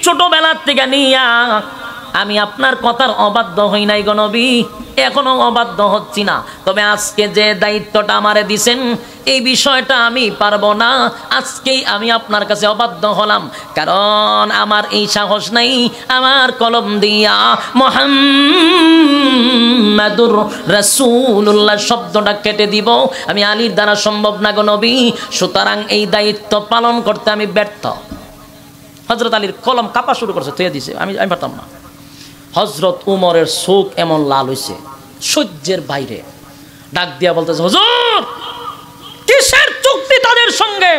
ছোটবেলার থেকে নিয়া আমি আপনার কথার অবাধ্য হই নাই গো নবী, এখনো অবাধ্য হচ্ছি না। তবে আজকে যে দায়িত্বটা আমারে দিছেন এই বিষয়টা আমি পারবো না, আজকেই আমি আপনার কাছে অবাধ্য হলাম। কারণ আমার এই সাহস নাই আমার কলম দিয়া মুহাম্মাদুর রাসূলুল্লাহ শব্দটা কেটে দিব, আমি আলীর দ্বারা সম্ভব না গো নবী। সুতরাং এই দায়িত্ব পালন করতে আমি ব্যর্থ। হযরত আলীর কলম কাঁপা শুরু করছে, থুয়ে দিছে, আমি পারতাম না। হযরত উমরের চোখ এমন লাল হইছে সহ্যের বাইরে, ডাক দিয়া বলতেছে, হুজুর কিসের চুক্তি তাদের সঙ্গে,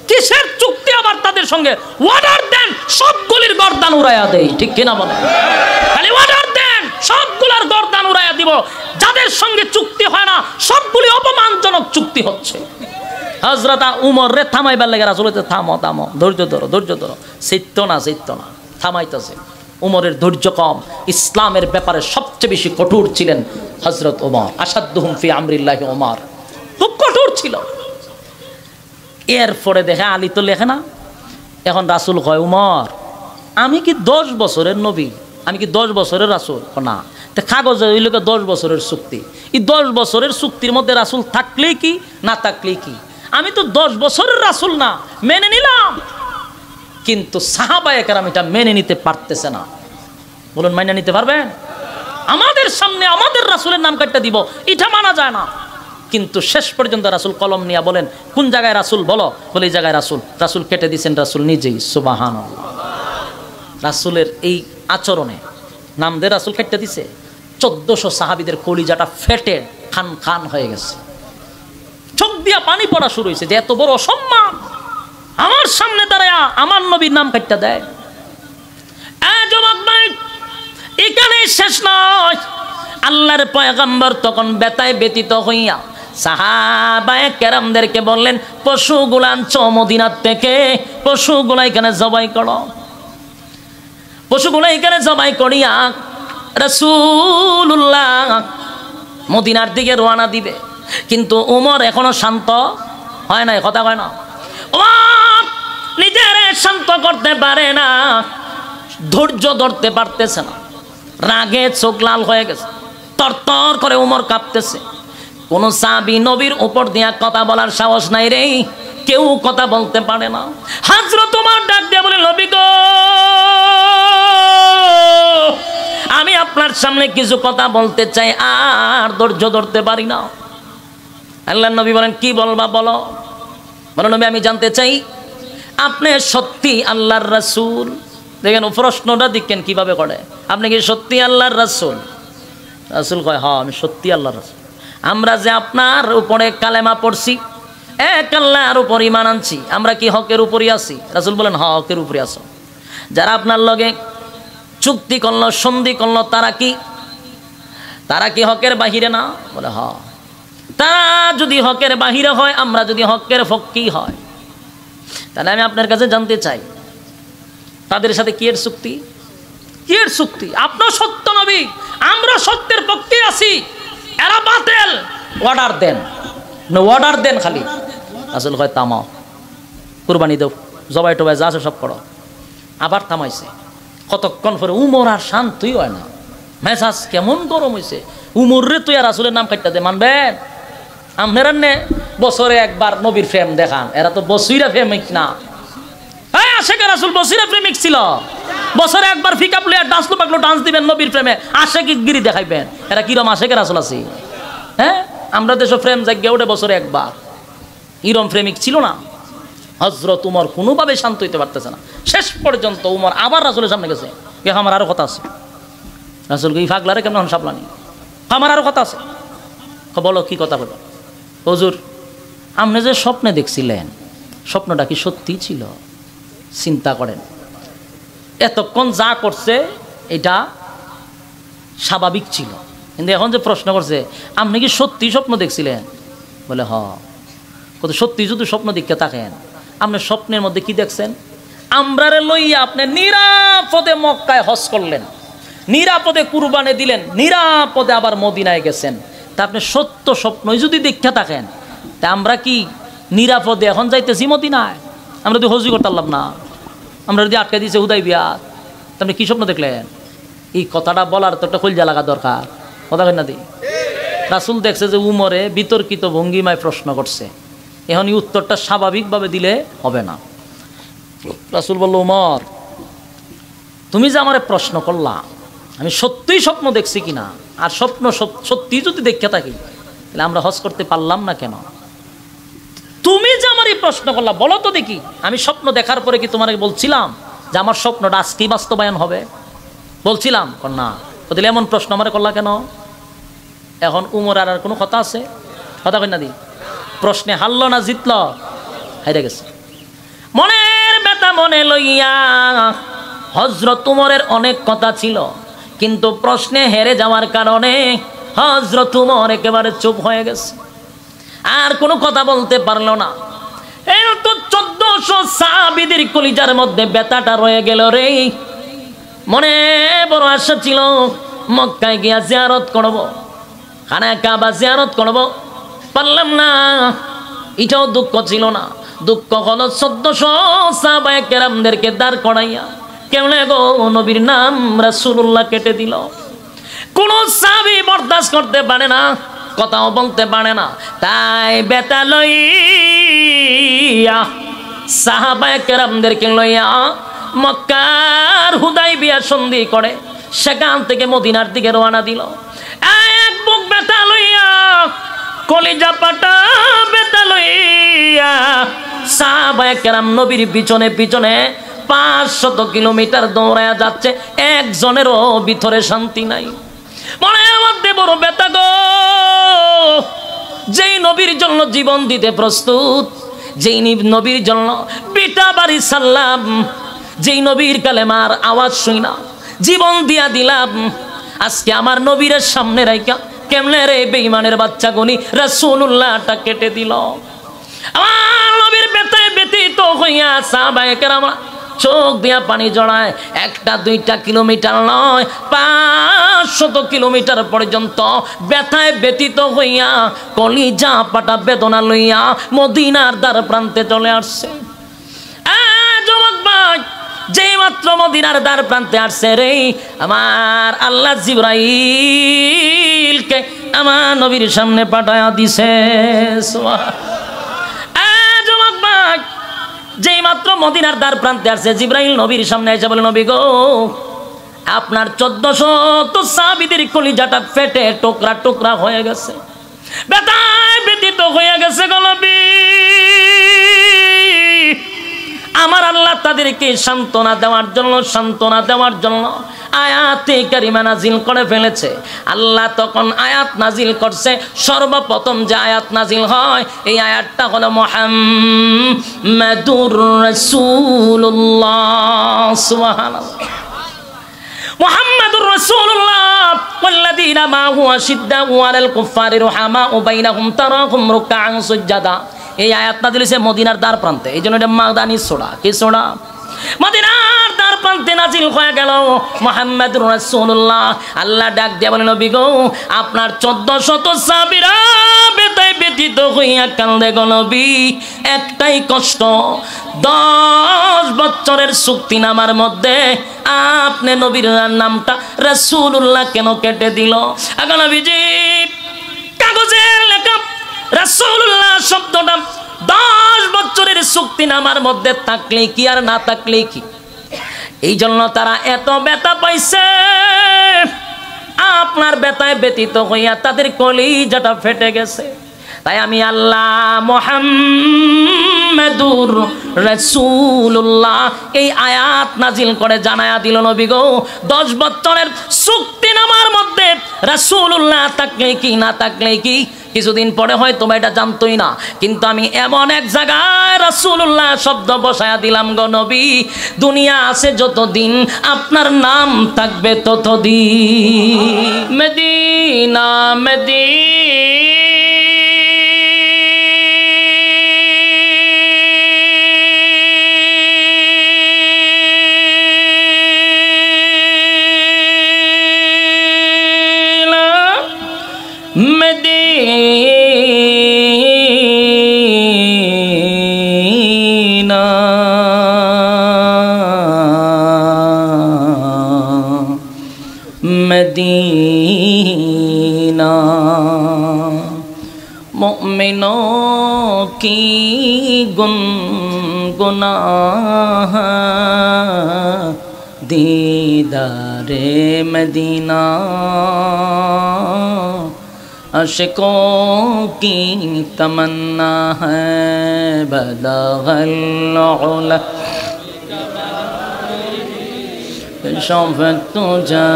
কিসের চুক্তি আবার তাদের সঙ্গে? অর্ডার দেন সবগুলির গর্দান উড়াইয়া দেই, ঠিক কিনা বলেন? খালি অর্ডার দেন সবগুলার গর্দান উড়াইয়া দিব। যাদের সঙ্গে চুক্তি হয় না সবগুলি অপমানজনক চুক্তি হচ্ছে। হযরত উমর রে থামাইবার লাগে রাসূল বলতে, থামো থামো, ধৈর্য ধরো ধৈর্য ধরো। চিত্ত না থামাইতেছে। উমরের ধৈর্য কম। ইসলামের ব্যাপারে সবচেয়ে বেশি কঠোর ছিলেন হযরত ওমর। আসাদুহুম ফি আমরিল্লাহি ওমর, খুব কঠোর ছিল। এরপরে দেখে আলী তো লেখে না। এখন রাসূল কয়, উমর আমি কি 10 বছরের নবী, আমি কি 10 বছরের রাসূল? না, তো কাগজে হইল 10 বছরের চুক্তি। এই 10 বছরের চুক্তির মধ্যে রাসূল থাকলেই কি না থাকলেই কি, আমি তো 10 বছরের রাসূল না, মেনে নিলাম। কিন্তু সাহাবায়ে কেরাম এটা মেনে নিতে পারতেছে না। বলুন মাইনা নিতে পারবেন? আমাদের সামনে আমাদের রাসূলের নাম কাটতে দিব, এটা মানা যায় না। কিন্তু শেষ পর্যন্ত রাসূল কলম নিয়ে বলেন, কোন জায়গায় রাসূল বলো? বলে এই জায়গায় রাসূল। রাসূল কেটে দিয়েছেন রাসূল নিজেই। সুবহানাল্লাহ। রাসূলের এই আচরণে নাম দিয়ে রাসূল কেটে দিছে। 1400 সাহাবীদের কলিজাটা ফেটে খান খান হয়ে গেছে, চোখ দিয়া পানি পড়া শুরু হয়েছে যে এত বড় অসম্মান আমার সামনে দাঁড়ায় আমার নবীর নাম কাটতে দেয়। এখানে শেষ নয়, আল্লাহর পয়গম্বর তখন বেতায় ব্যতীত হইয়া সাহাবায়ে কেরামদেরকে বললেন, পশুগুলা আনছো মদিনার থেকে, পশুগুলা এখানে জবাই করো। পশুগুলা এখানে জবাই করিয়া রাসূলুল্লাহ মদিনার দিকে রওনা দিবে। কিন্তু উমর এখনো শান্ত হয় না, কথা কয় না। উমর নিজের শান্ত করতে পারে না, ধৈর্য ধরতে পারতেছে না, রাগে চোখ লাল হয়ে গেছে, তরতর করে উমর কাঁপতেছে। কোন সাহাবী নবীর উপর দিয়া কথা বলার সাহস নাই রে, কেউ কথা বলতে পারে না। হযরত ওমর ডাক দিয়ে বলে, নবী গো আমি আপনার সামনে কিছু কথা বলতে চাই, আর ধৈর্য ধরতে পারি না। আল্লাহর নবী বলেন, কি বলবা বলো। বলো নবী আমি জানতে চাই আপনি সত্যি আল্লাহর রাসূল? দেখেন প্রশ্নটা দেখেন কিভাবে করে, আপনি কি সত্যি আল্লাহর রাসূল? রাসূল কয়, হ্যাঁ আমি সত্যি আল্লাহর রাসূল। আমরা যে আপনার উপরে কালেমা পড়ছি, এক আল্লাহর উপর ঈমান আনছি, আমরা কি হকের উপরই আছি? রাসূল বলেন, হ্যাঁ হকের উপরে আছো। যারা আপনার লগে চুক্তি করলো সন্ধি করলো তারা কি হকের বাহিরে না? বলে হ্যাঁ। তারা যদি হকের বাহিরে হয়, আমরা যদি হকের পক্ষে হয়, তাহলে আমি আপনার কাছে জানতে চাই তাদের সাথে কি এর চুক্তি? কি এর চুক্তি? আপনার সত্য নবী, আমরা সত্যের পক্ষে আছি, এরা বাতিল। অর্ডার দেন, অর্ডার দেন খালি। রাসূল কয়, থামাও, কুরবানি দাও, জবাই টবাই যা আছে সব করো। আবার থামাইছে। কতক্ষণ পরে উমর আর শান্তই হয় না, মেজাজ কেমন গরম হয়েছে। উমর রে তুই আর রাসূলের নাম কাটতে দে, মানবেন? আপনারা নে বছরে একবার নবীর প্রেম দেখান, এরা তো বসিরা প্রেমিক না। হ্যাঁ আশেকে রাসূল বসিরা প্রেমিক ছিল, বছরে একবার ফিকা প্লেয়ার ডান্স পাকলো ডান্স দিবেন নবীর প্রেমে, আশেকি গিরি দেখাইবেন। এরা কিরম আশেকে রাসূল আছে? হ্যাঁ আমরা দেশ প্রেম জায়গা ওঠে বছরে একবার, ইরম প্রেমিক ছিল না। হযরত উমর কোনোভাবে শান্ত হইতে পারতেছে না। শেষ পর্যন্ত উমর আবার রাসূলের সামনে গেছে, কে আমার আরো কথা আছে। রাসূল কি ফাগলারে কেমন সাপলানি, আমার আরো কথা আছে। বলো কি কথা বলো। হুজুর আপনি যে স্বপ্নে দেখছিলেন, স্বপ্নটা কি সত্যি ছিল? চিন্তা করেন, এতক্ষণ যা করছে এটা স্বাভাবিক ছিল, কিন্তু এখন যে প্রশ্ন করছে আপনি কি সত্যি স্বপ্ন দেখছিলেন? বলে হ। কত সত্যি যদি স্বপ্ন দেখতে থাকেন, আপনি স্বপ্নের মধ্যে কি দেখছেন? আমরারে লইয়া আপনি নিরাপদে মক্কায় হজ করলেন, নিরাপদে কুরবানি দিলেন, নিরাপদে আবার মদিনায় গেছেন। তা আপনি সত্য স্বপ্নই যদি দেখতে থাকেন, তা আমরা কি নিরাপদে এখন যাইতেছি মদিনায়? আমরা তো হজই করতে পারলাম না। আমরা যদি আটকে দিয়েছে হুদাইবিয়া, আপনি কী স্বপ্ন দেখলেন? এই কথাটা বলার তো একটা কলজা লাগা দরকার, কথা কেন না দিই। রাসূল দেখছে যে উমরে বিতর্কিত ভঙ্গিমায় প্রশ্ন করছে, এখন এই উত্তরটা স্বাভাবিকভাবে দিলে হবে না। রাসূল বলল, উমর তুমি যে আমারে প্রশ্ন করলা আমি সত্যিই স্বপ্ন দেখছি কিনা, আর স্বপ্ন সত্যি যদি দেখে থাকি তাহলে আমরা হজ করতে পারলাম না কেন? তুমি যে আমার এই প্রশ্ন করলা বলো তো দেখি, আমি স্বপ্ন দেখার পরে কি তোমাকে বলছিলাম যে আমার স্বপ্নটা আজকেই বাস্তবায়ন হবে? বলছিলাম না। তাহলে এমন প্রশ্ন আমার করলা কেন? এখন উমর আর কোনো কথা আছে? কথা কই না দি। প্রশ্নে হারল না জিতল? হাইরে গেছে। মনের ব্যথা মনে লইয়া হযরত উমরের অনেক কথা ছিল, কিন্তু প্রশ্নে হেরে যাওয়ার কারণে হযরত উমর একেবারে চুপ হয়ে গেছে, আর কোনো কথা বলতে পারলো না। এই তো 1400 সাহাবীদের কলিজার মধ্যে ব্যথাটা রয়ে গেল রে। মনে বড় আশা ছিল মক্কায় গিয়া জিয়ারত করব, খানা কাবা জিয়ারত করব, পারলাম না। এটাও দুঃখ ছিল না, দুঃখ হলো 1400 সাহাবায়ে কেরামদেরকে দাঁড় করাইয়া কেমনে গো নবীর নাম রাসূলুল্লাহ কেটে দিল। কোন সাহাবী বরদাস্ত করতে পারে না, কথাও বলতে পারে না। তাই বেতা লইয়া সাহাবায়ে কেরামদেরকে লইয়া মক্কার হুদাইবিয়া সন্ধি করে সেখান থেকে মদিনার দিকে রওনা দিল। এক বুক বেতা লইয়া, কলিজা পাটা বেতা লইয়া সাহাবায়ে কেরাম নবীর পিছনে পিছনে 500 কিলোমিটার দৌড়ায়া যাচ্ছে, একজনেরও ভিতরে শান্তি নাই। মনের মধ্যে বড় ব্যথা গো। যেই নবীর জন্য জীবন দিতে প্রস্তুত, যেই নবীর জন্য বিটা বাড়ি সাল্লাম, যেই নবীর কালেমার আওয়াজ শুই না জীবন দিয়া দিলাম, আজকে আমার নবীর সামনে রাইকা কেমনে রে বেঈমানের বাচ্চা গুনি রাসূলুল্লাহটা কেটে দিল। আমার নবীর ব্যথায় ব্যথিত হইয়া সাহাবায়ে কেরাম চোখ দিয়া পানি জড়ায়। 1-2 কিলোমিটার নয়, 500 কিলোমিটার পর্যন্ত ব্যথায় ব্যথিত হইয়া কলিজা পাটা বেদনা লইয়া মদিনার দ্বার প্রান্তে চলে আসছে। যুবক ভাই, যেই মাত্র মদিনার দ্বার প্রান্তে আসছে রে, আমার আল্লাহ জিবরাইলকে আমার নবীর সামনে পাঠায়া দিছে। যুবক ভাই, যেই মাত্র মদিনার দ্বার প্রান্তে আসছে, জিবরাইল নবীর সামনে এসে বলে, নবী গো আপনার 1400 সাহাবীদের কলিজাটা ফেটে টুকরা টুকরা হয়ে গেছে, ব্যথায় ব্যথিত হয়ে গেছে গো নবী। আমার আল্লাহ তাদেরকে সান্ত্বনা দেওয়ার জন্য আয়াতে কারিমা নাজিল করে ফেলেছে। আল্লাহ তখন আয়াত নাজিল করছে। সর্বপ্রথম যে আয়াত নাজিল হয় এই আয়াতটা হলো মুহাম্মাদুর রাসূলুল্লাহ। সুবহানাল্লাহ। মুহাম্মাদুর রাসূলুল্লাহ ওয়াল্লাযীনা মা'হু আশিদ্দাউ আলাল কুফফারি রুহামাউ বাইনাহুম তারাহুম রুকআন সুজদা। এই আয়াত নাযিল হয়েছে মদিনার দ্বার প্রান্তে, এই জন্য এটা মাদানী সূরা। কি সূরা? মদিনার দ্বার প্রান্তে নাযিল হয়ে গেল মুহাম্মাদুর রাসূলুল্লাহ। আল্লাহ ডাক দিয়ে বলেন, নবী গো আপনার 1400 সাহাবীরা ব্যথায় ব্যথিত হইয়া কান্দে গো নবী। একটাই কষ্ট, 10 বছরের চুক্তিনামার মধ্যে আপনি নবীর নামটা রাসূলুল্লাহ কেন কেটে দিল? আগে নবীজি কাগজের লেখা রাসূলুল্লাহ শব্দটা 10 বছরের চুক্তিনামার মধ্যে থাকলে কি আর না থাকলে কি? এই জন্য তারা এত ব্যথা পাইছে, আপনার ব্যথায় ব্যথিত হইয়া তাদের কলিজাটা ফেটে গেছে। তাই আমি আল্লাহ মুহাম্মাদুর রাসূলুল্লাহ এই আয়াত নাজিল করে জানায়া দিল, নবী গো 10 বছরের চুক্তিনামার মধ্যে রাসূলুল্লাহ থাকলে কি না থাকলে কি, কিছুদিন পরে হয়তো এটা জানতোই না, কিন্তু আমি এমন এক জায়গায় রাসূলুল্লাহ শব্দ বসায়া দিলাম গো নবী, দুনিয়া আছে যতদিন আপনার নাম থাকবে ততদিন। মদিনা মদিনা की गुनगुना दीदारे मदीना अशकों की तमन्ना है बलगल उला शफ़क़त तुझा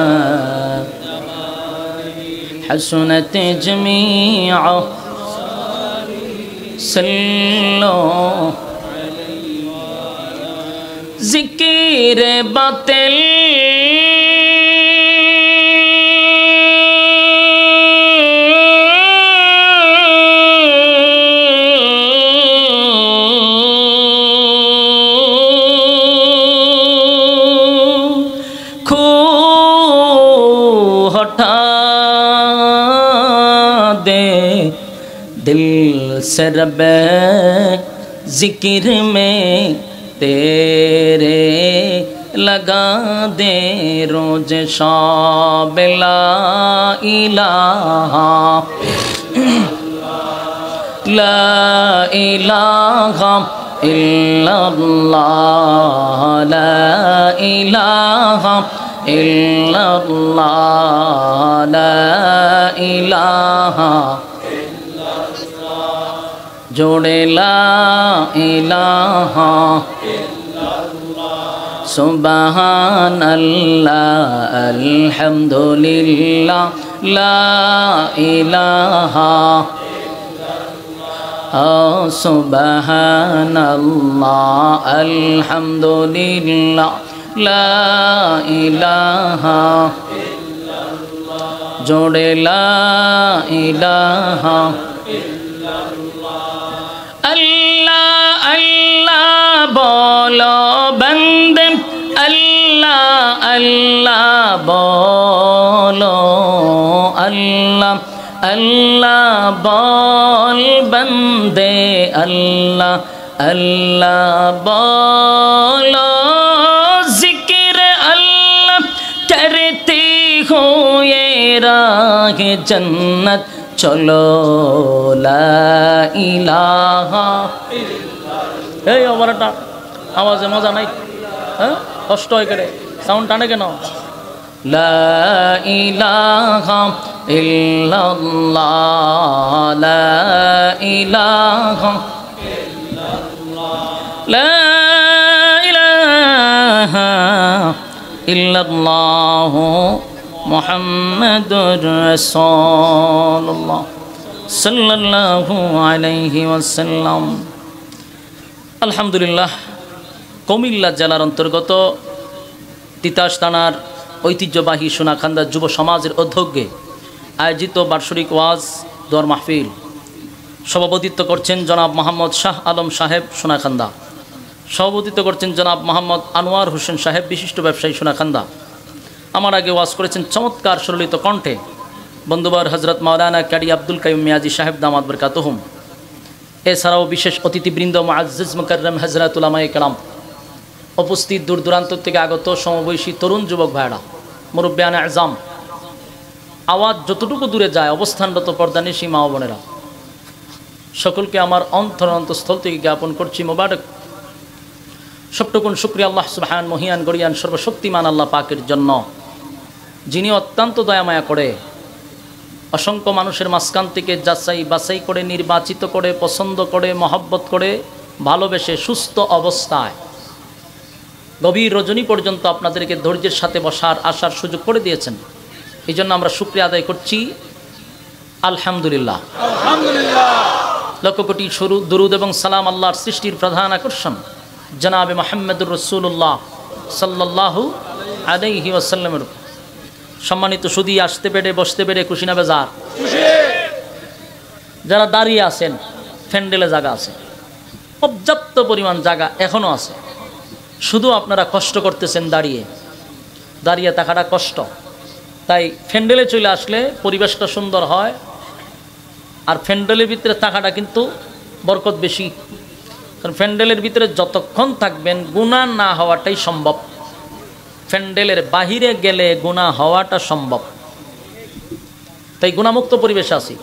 हसनत जमीअ सल्लो ज़िक्र बातिल दिल से रब्बे ज़िक्र में तेरे लगा दे रोज शाब ला इलाहा इल्लल्लाह ला इलाहा इल्लल्लाह ला इलाहा जोड़े ला इलाहा सुबहानल्लाह अल्हम्दुलिल्लाह ला इलाहा सुबहानल्लाह अल्हम्दुलिल्लाह ला इलाहा जोड़े ला इलाहा अल्लाह अल्लाह बोलो बंदे अल्लाह अल्लाह बोलो अल्लाह अल्लाह बोल बंदे अल्लाह अल्लाह बोलो जिक्र अल्लाह करते हो ये राह जन्नत चलो ला इलाहा এই ওভারটা আওয়াজে মজা নাই হ্যাঁ কষ্ট হয় করে সাউন্ড টানে কেন লা ইলাহা ইল্লাল্লাহ লা ইলাহা ইল্লাল্লাহ লা ইলাহা ইল্লাল্লাহ মুহাম্মাদুর রাসূলুল্লাহ সাল্লাল্লাহু আলাইহি ওয়াসাল্লাম। আলহামদুলিল্লাহ, কুমিল্লা জেলার অন্তর্গত তিতাস থানার ঐতিহ্যবাহী সোনাখান্দা যুব সমাজের উদ্যোগে আয়োজিত বার্ষিক ওয়াজ দোয়ার মাহফিল সভাপতিত্ব করছেন জনাব মোহাম্মদ শাহ আলম সাহেব সোনাখান্দা, সভাপতিত্ব করছেন জনাব মোহাম্মদ আনোয়ার হোসেন সাহেব বিশিষ্ট ব্যবসায়ী সোনাখান্দা। আমার আগে ওয়াজ করেছেন চমৎকার সুললিত কণ্ঠে বন্ধুবার হজরত মাওলানা কারি আব্দুল কাইয়ুম মিয়াজি সাহেব দামাত বরকাতুহুম। এছাড়াও বিশেষ অতিথিবৃন্দ মুআজ্জিজ মুকাররম হযরত উলামায়ে কেরাম, উপস্থিত দূর দূরান্ত থেকে আগত সমবয়সী তরুণ যুবক ভাইরা, মুরব্বিয়ানে আযম, আওয়াজ যতটুকু দূরে যায় অবস্থানরত পর্দানিশী মা ও বোনেরা, সকলকে আমার অন্তরস্থল থেকে জ্ঞাপন করছি মোবারক। সবটুকুন শুকরিয়া আল্লাহ সুবহান মহিয়ান গরিয়ান সর্বশক্তিমান আল্লাহ পাকের জন্য, যিনি অত্যন্ত দয়ামায়া করে অসংখ্য মানুষের মাঝখান থেকে যাচাই বাছাই করে নির্বাচিত করে পছন্দ করে মহব্বত করে ভালোবেসে সুস্থ অবস্থায় গভীর রজনী পর্যন্ত আপনাদেরকে ধৈর্যের সাথে বসার আসার সুযোগ করে দিয়েছেন। এই জন্য আমরা শুকরিয়া আদায় করছি আলহামদুলিল্লাহ। লক্ষ কোটি দুরুদ এবং সালাম আল্লাহর সৃষ্টির প্রধান আকর্ষণ জনাবে মুহাম্মদুর রাসূলুল্লাহ সাল্লাল্লাহু আলাইহি ওয়াসাল্লামের। সম্মানিত সুদী, আসতে পেরে বসতে পেরে খুশি না বেজার? যারা দাঁড়িয়ে আছেন, ফ্যান্ডেলে জায়গা আছে, পর্যাপ্ত পরিমাণ জায়গা এখনও আছে, শুধু আপনারা কষ্ট করতেছেন দাঁড়িয়ে দাঁড়িয়ে থাকাটা কষ্ট। তাই ফ্যান্ডেলে চলে আসলে পরিবেশটা সুন্দর হয়, আর ফ্যান্ডেলের ভিতরে থাকাটা কিন্তু বরকত বেশি, কারণ ফ্যান্ডেলের ভিতরে যতক্ষণ থাকবেন গুনাহ না হওয়াটাই সম্ভব, ফ্যান্ডেলের বাহিরে গেলে গুনাহ হওয়াটা সম্ভব। তাই গুনাহমুক্ত পরিবেশে আছি।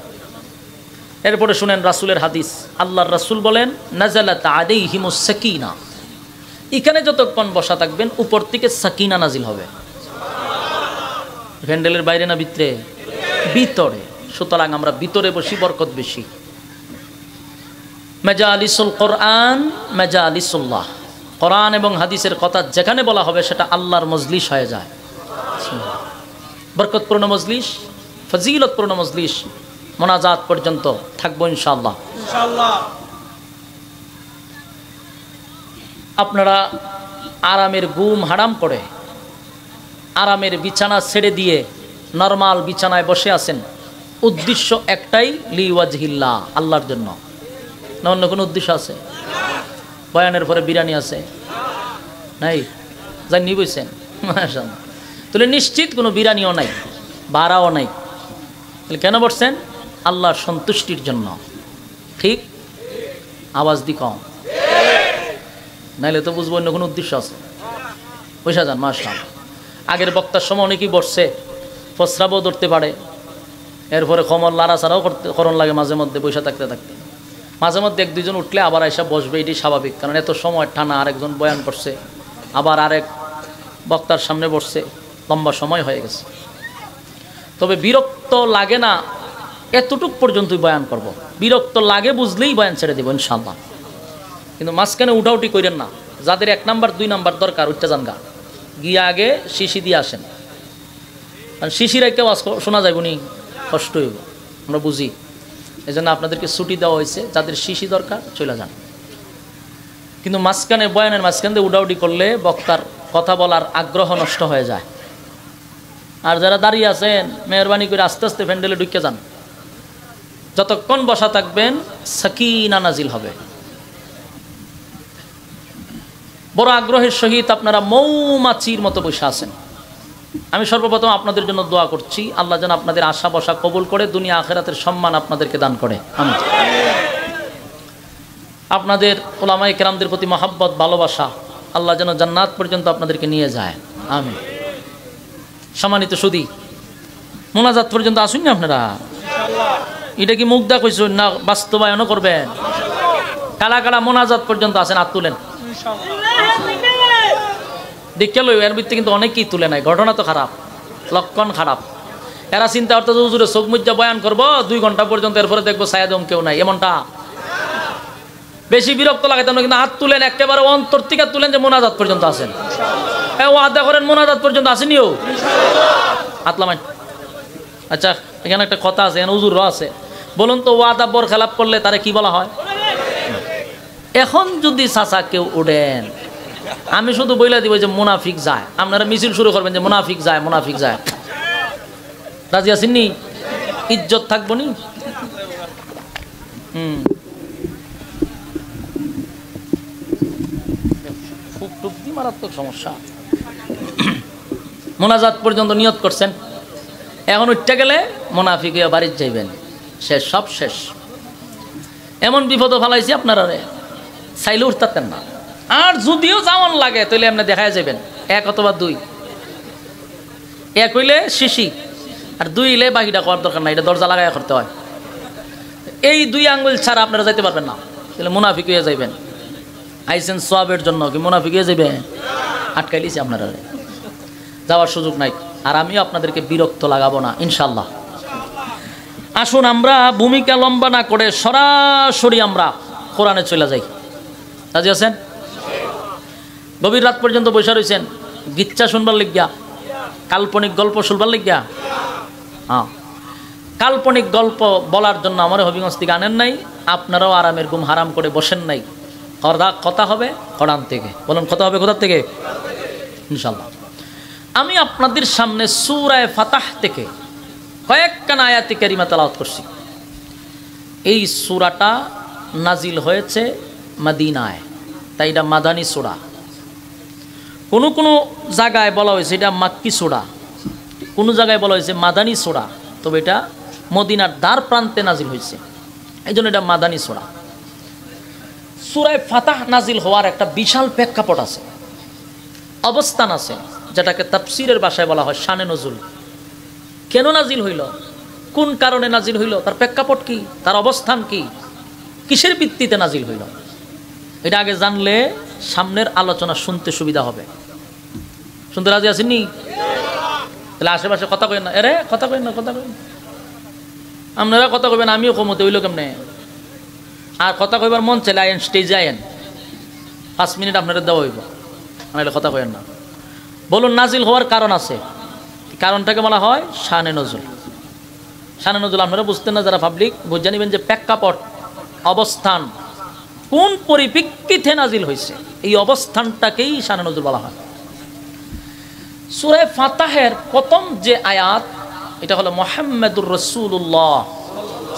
এরপরে শুনেন রাসূলের হাদিস। আল্লাহর রাসূল বলেন, নাযালাত আলাইহিমুস সাকিনা, এখানে যতক্ষণ বসা থাকবেন উপর থেকে সাকিনা নাজিল হবে। প্যান্ডেলের বাইরে না ভিতরে? ভিতরে। সুতরাং আমরা ভিতরে বসি, বরকত বেশি। মাজালিসুল কোরআন মাজালিসুল্লাহ, কোরআন এবং হাদিসের কথা যেখানে বলা হবে সেটা আল্লাহর মজলিস হয়ে যায়। বরকতপূর্ণ মজলিস, ফজিলতপূর্ণ মজলিস, মোনাজাত পর্যন্ত থাকবো ইনশাআল্লাহ। আপনারা আরামের ঘুম হারাম করে আরামের বিছানা ছেড়ে দিয়ে নরমাল বিছানায় বসে আছেন, উদ্দেশ্য একটাই, লিওয়াজহিল্লাহ, আল্লাহর জন্য, না অন্য কোনো উদ্দেশ্য আছে? বয়ানের পরে বিরিয়ানি আছে নাই? জানি বুঝছেন? মাশাআল্লাহ। তাহলে নিশ্চিত কোনো বিরিয়ানিও নাই, বাড়াও নাই। তাহলে কেন বসছেন? আল্লাহর সন্তুষ্টির জন্য। ঠিক? আওয়াজ দি কম, নাইলে তো বুঝবো অন্য কোনো উদ্দেশ্য আছে। পয়সা যান। মাশাআল্লাহ। আগের বক্তার সময় অনেকেই বসছে, প্রস্রাবও ধরতে পারে, এরপরে কমর লাড়াছাড়াও করণ লাগে মাঝে মধ্যে বসে থাকতে থাকতে। মাঝে মধ্যে এক দুজন উঠলে আবার এসে বসবে, এটি স্বাভাবিক, কারণ এত সময় টানা, আরেকজন বয়ান করছে, আবার আরেক বক্তার সামনে বসছে, লম্বা সময় হয়ে গেছে। তবে বিরক্ত লাগে না এতটুক পর্যন্তই বয়ান করব। বিরক্ত লাগে বুঝলেই বয়ান ছেড়ে দেব ইনশাআল্লাহ। কিন্তু মাঝখানে উঠাউটি করেন না। যাদের 1 নাম্বার 2 নাম্বার দরকার, উঠতে যান গা, গিয়ে আগে শিশি দিয়ে আসেন। কারণ শিশিরা কেউ শোনা যাইব নি, কষ্ট হইব, আমরা বুঝি। এই জন্য আপনাদেরকে ছুটি দেওয়া হয়েছে, যাদের শিশি দরকার চলে যান। কিন্তু মাঝখানে বয়ানের মাঝখান দিয়ে উডাউডি করলে বক্তার কথা বলার আগ্রহ নষ্ট হয়ে যায়। আর যারা দাঁড়িয়ে আছেন, মেহরবানি করে আস্তে আস্তে প্যান্ডেলে ঢুকে যান। যতক্ষণ বসা থাকবেন সাকিনা নাজিল হবে। বড় আগ্রহের সহিত আপনারা মৌমাছির মতো বসে আছেন। আমি সর্বপ্রথম আপনাদের জন্য দোয়া করছি, আল্লাহ যেন আপনাদের আশা বসা কবুল করে, দুনিয়া আখিরাতের সম্মান আপনাদেরকে দান করে। আমিন। আপনাদের উলামায়ে কেরামদের প্রতি মহাব্বত, ভালোবাসা আল্লাহ যেন জান্নাত পর্যন্ত আপনাদেরকে নিয়ে যায়। আমিন। সম্মানিত সুধী, মোনাজাত পর্যন্ত আসুন না আপনারা। এটা কি মুগ্ধা কইছেন না বাস্তবায়নও করবেন? কালা কালা মোনাজাত পর্যন্ত আসেন, হাত তুলেন। দেখে লই, এর ভিত্তি কিন্তু অনেকেই তুলে নাই। ঘটনা তো খারাপ, লক্ষণ খারাপ। এরা চিন্তা করতে হুজুরে চোখ মুজ্জা বয়ান করবো 2 ঘন্টা পর্যন্ত, এরপরে দেখবো সায়াদম কেউ নাই, এমনটা। বেশি বিরক্ত লাগে তেমন, কিন্তু হাত তুলেন, একেবারে অন্তর থেকে তুলেন যে মোনাজাত পর্যন্ত আসেন। ওয়াদা করেন মোনাজাত পর্যন্ত আসেনিও, হাতলামাই। আচ্ছা, এখানে একটা কথা আছে, এখানে হুজুরও আছে। বলুন তো, ওয়াদা বর খেলাপ করলে তারে কি বলা হয়? এখন যদি চাচা কেউ উঠেন, আমি শুধু বইলা দিব যে মুনাফিক যায়, আপনারা মিছিল শুরু করবেন যে মুনাফিক যায়, মুনাফিক যায়। রাজি আছেন নি? ইজ্জত থাকবো নি? মারাত্মক সমস্যা। মোনাজাত পর্যন্ত নিয়ত করছেন, এখন উঠতে গেলে মুনাফিক হয়ে বাড়িতে যাইবেন, শেষ, সব শেষ। এমন বিপদও ফেলাইছি আপনারা, চাইলে উঠতেন না। আর যদিও যাওয়ান লাগে তাহলে আপনি দেখায় যাবেন 1 অথবা 2। 1 হইলে শিশি, আর 2 হইলে বাকিটা করার দরকার নাই, এটা দরজা লাগাই করতে হয়। এই 2 আঙ্গুল ছাড়া আপনারা যাইতে পারবেন না, তাহলে মুনাফিক হয়ে যাইবেন। আইসেন সোয়াবের জন্য, কি মুনাফিক হয়ে যাবেন? আটকাই দিয়েছি আপনারা, যাওয়ার সুযোগ নাই। আর আমিও আপনাদেরকে বিরক্ত লাগাবো না ইনশাল্লাহ। আসুন আমরা ভূমিকা লম্বা না করে সরাসরি আমরা কোরআনে চলে যাই। রাজি আছেন? গভীর রাত পর্যন্ত বসে রয়েছেন গিচ্ছা শুনবার লিখিয়া, কাল্পনিক গল্প শুনবার লিখিয়া? হ্যাঁ, কাল্পনিক গল্প বলার জন্য আমার হবিগঞ্জ থেকে আনেন নাই, আপনারাও আরামের ঘুম হারাম করে বসেন নাই। কথা হবে কোরআন থেকে। বলুন, কথা হবে কোথা থেকে? ইনশাল্লাহ। আমি আপনাদের সামনে সূরা ফাতাহ থেকে কয়েকখানা আয়াতে কারিমা তেলাওয়াত করছি। এই সূরাটা নাজিল হয়েছে মদিনায়, তাই এটা মাদানী সূরা। কোনো কোনো জায়গায় বলা হয়েছে এটা মাক্কি সূরা, কোনো জায়গায় বলা হয়েছে মাদানী সূরা, তবে এটা মদিনার দ্বার প্রান্তে নাজিল হয়েছে, এই জন্য এটা মাদানী সূরা। সূরা ফাতাহ নাজিল হওয়ার একটা বিশাল প্রেক্ষাপট আছে, অবস্থান আছে, যেটাকে তাফসীরের ভাষায় বলা হয় শানে নজুল। কেন নাজিল হইল? কোন কারণে নাজিল হইল, তার প্রেক্ষাপট কি, তার অবস্থান কি, কিসের ভিত্তিতে নাজিল হইল, এটা আগে জানলে সামনের আলোচনা শুনতে সুবিধা হবে। শুনতে রাজি আছেননি? তাহলে আশেপাশে কথা কইেন না, এরে কথা কইেন না, কথা কইেন, আপনারা কথা কইবেন, আমিও কমতে হইল কেমনে। আর কথা কইবার মন চাইলে আয়েন, স্টেজে আয়েন, 5 মিনিট আপনারা দেওয়া হইব, নাহলে কথা কইেন না। বলুন, নাজিল হওয়ার কারণ আছে, কারণটাকে বলা হয় শানে নজুল। শানে নজুল আপনারা বুঝতেন না, যারা পাবলিক বুঝে নেবেন যে প্রেক্ষাপট, অবস্থান, কোন পরিপ্রেক্ষিতে নাজিল হয়েছে, এই অবস্থানটাকেই শানে নজুল বলা হয়। সূরা ফাতাহের প্রথম যে আয়াত, এটা হলো মুহাম্মাদুর রাসূলুল্লাহ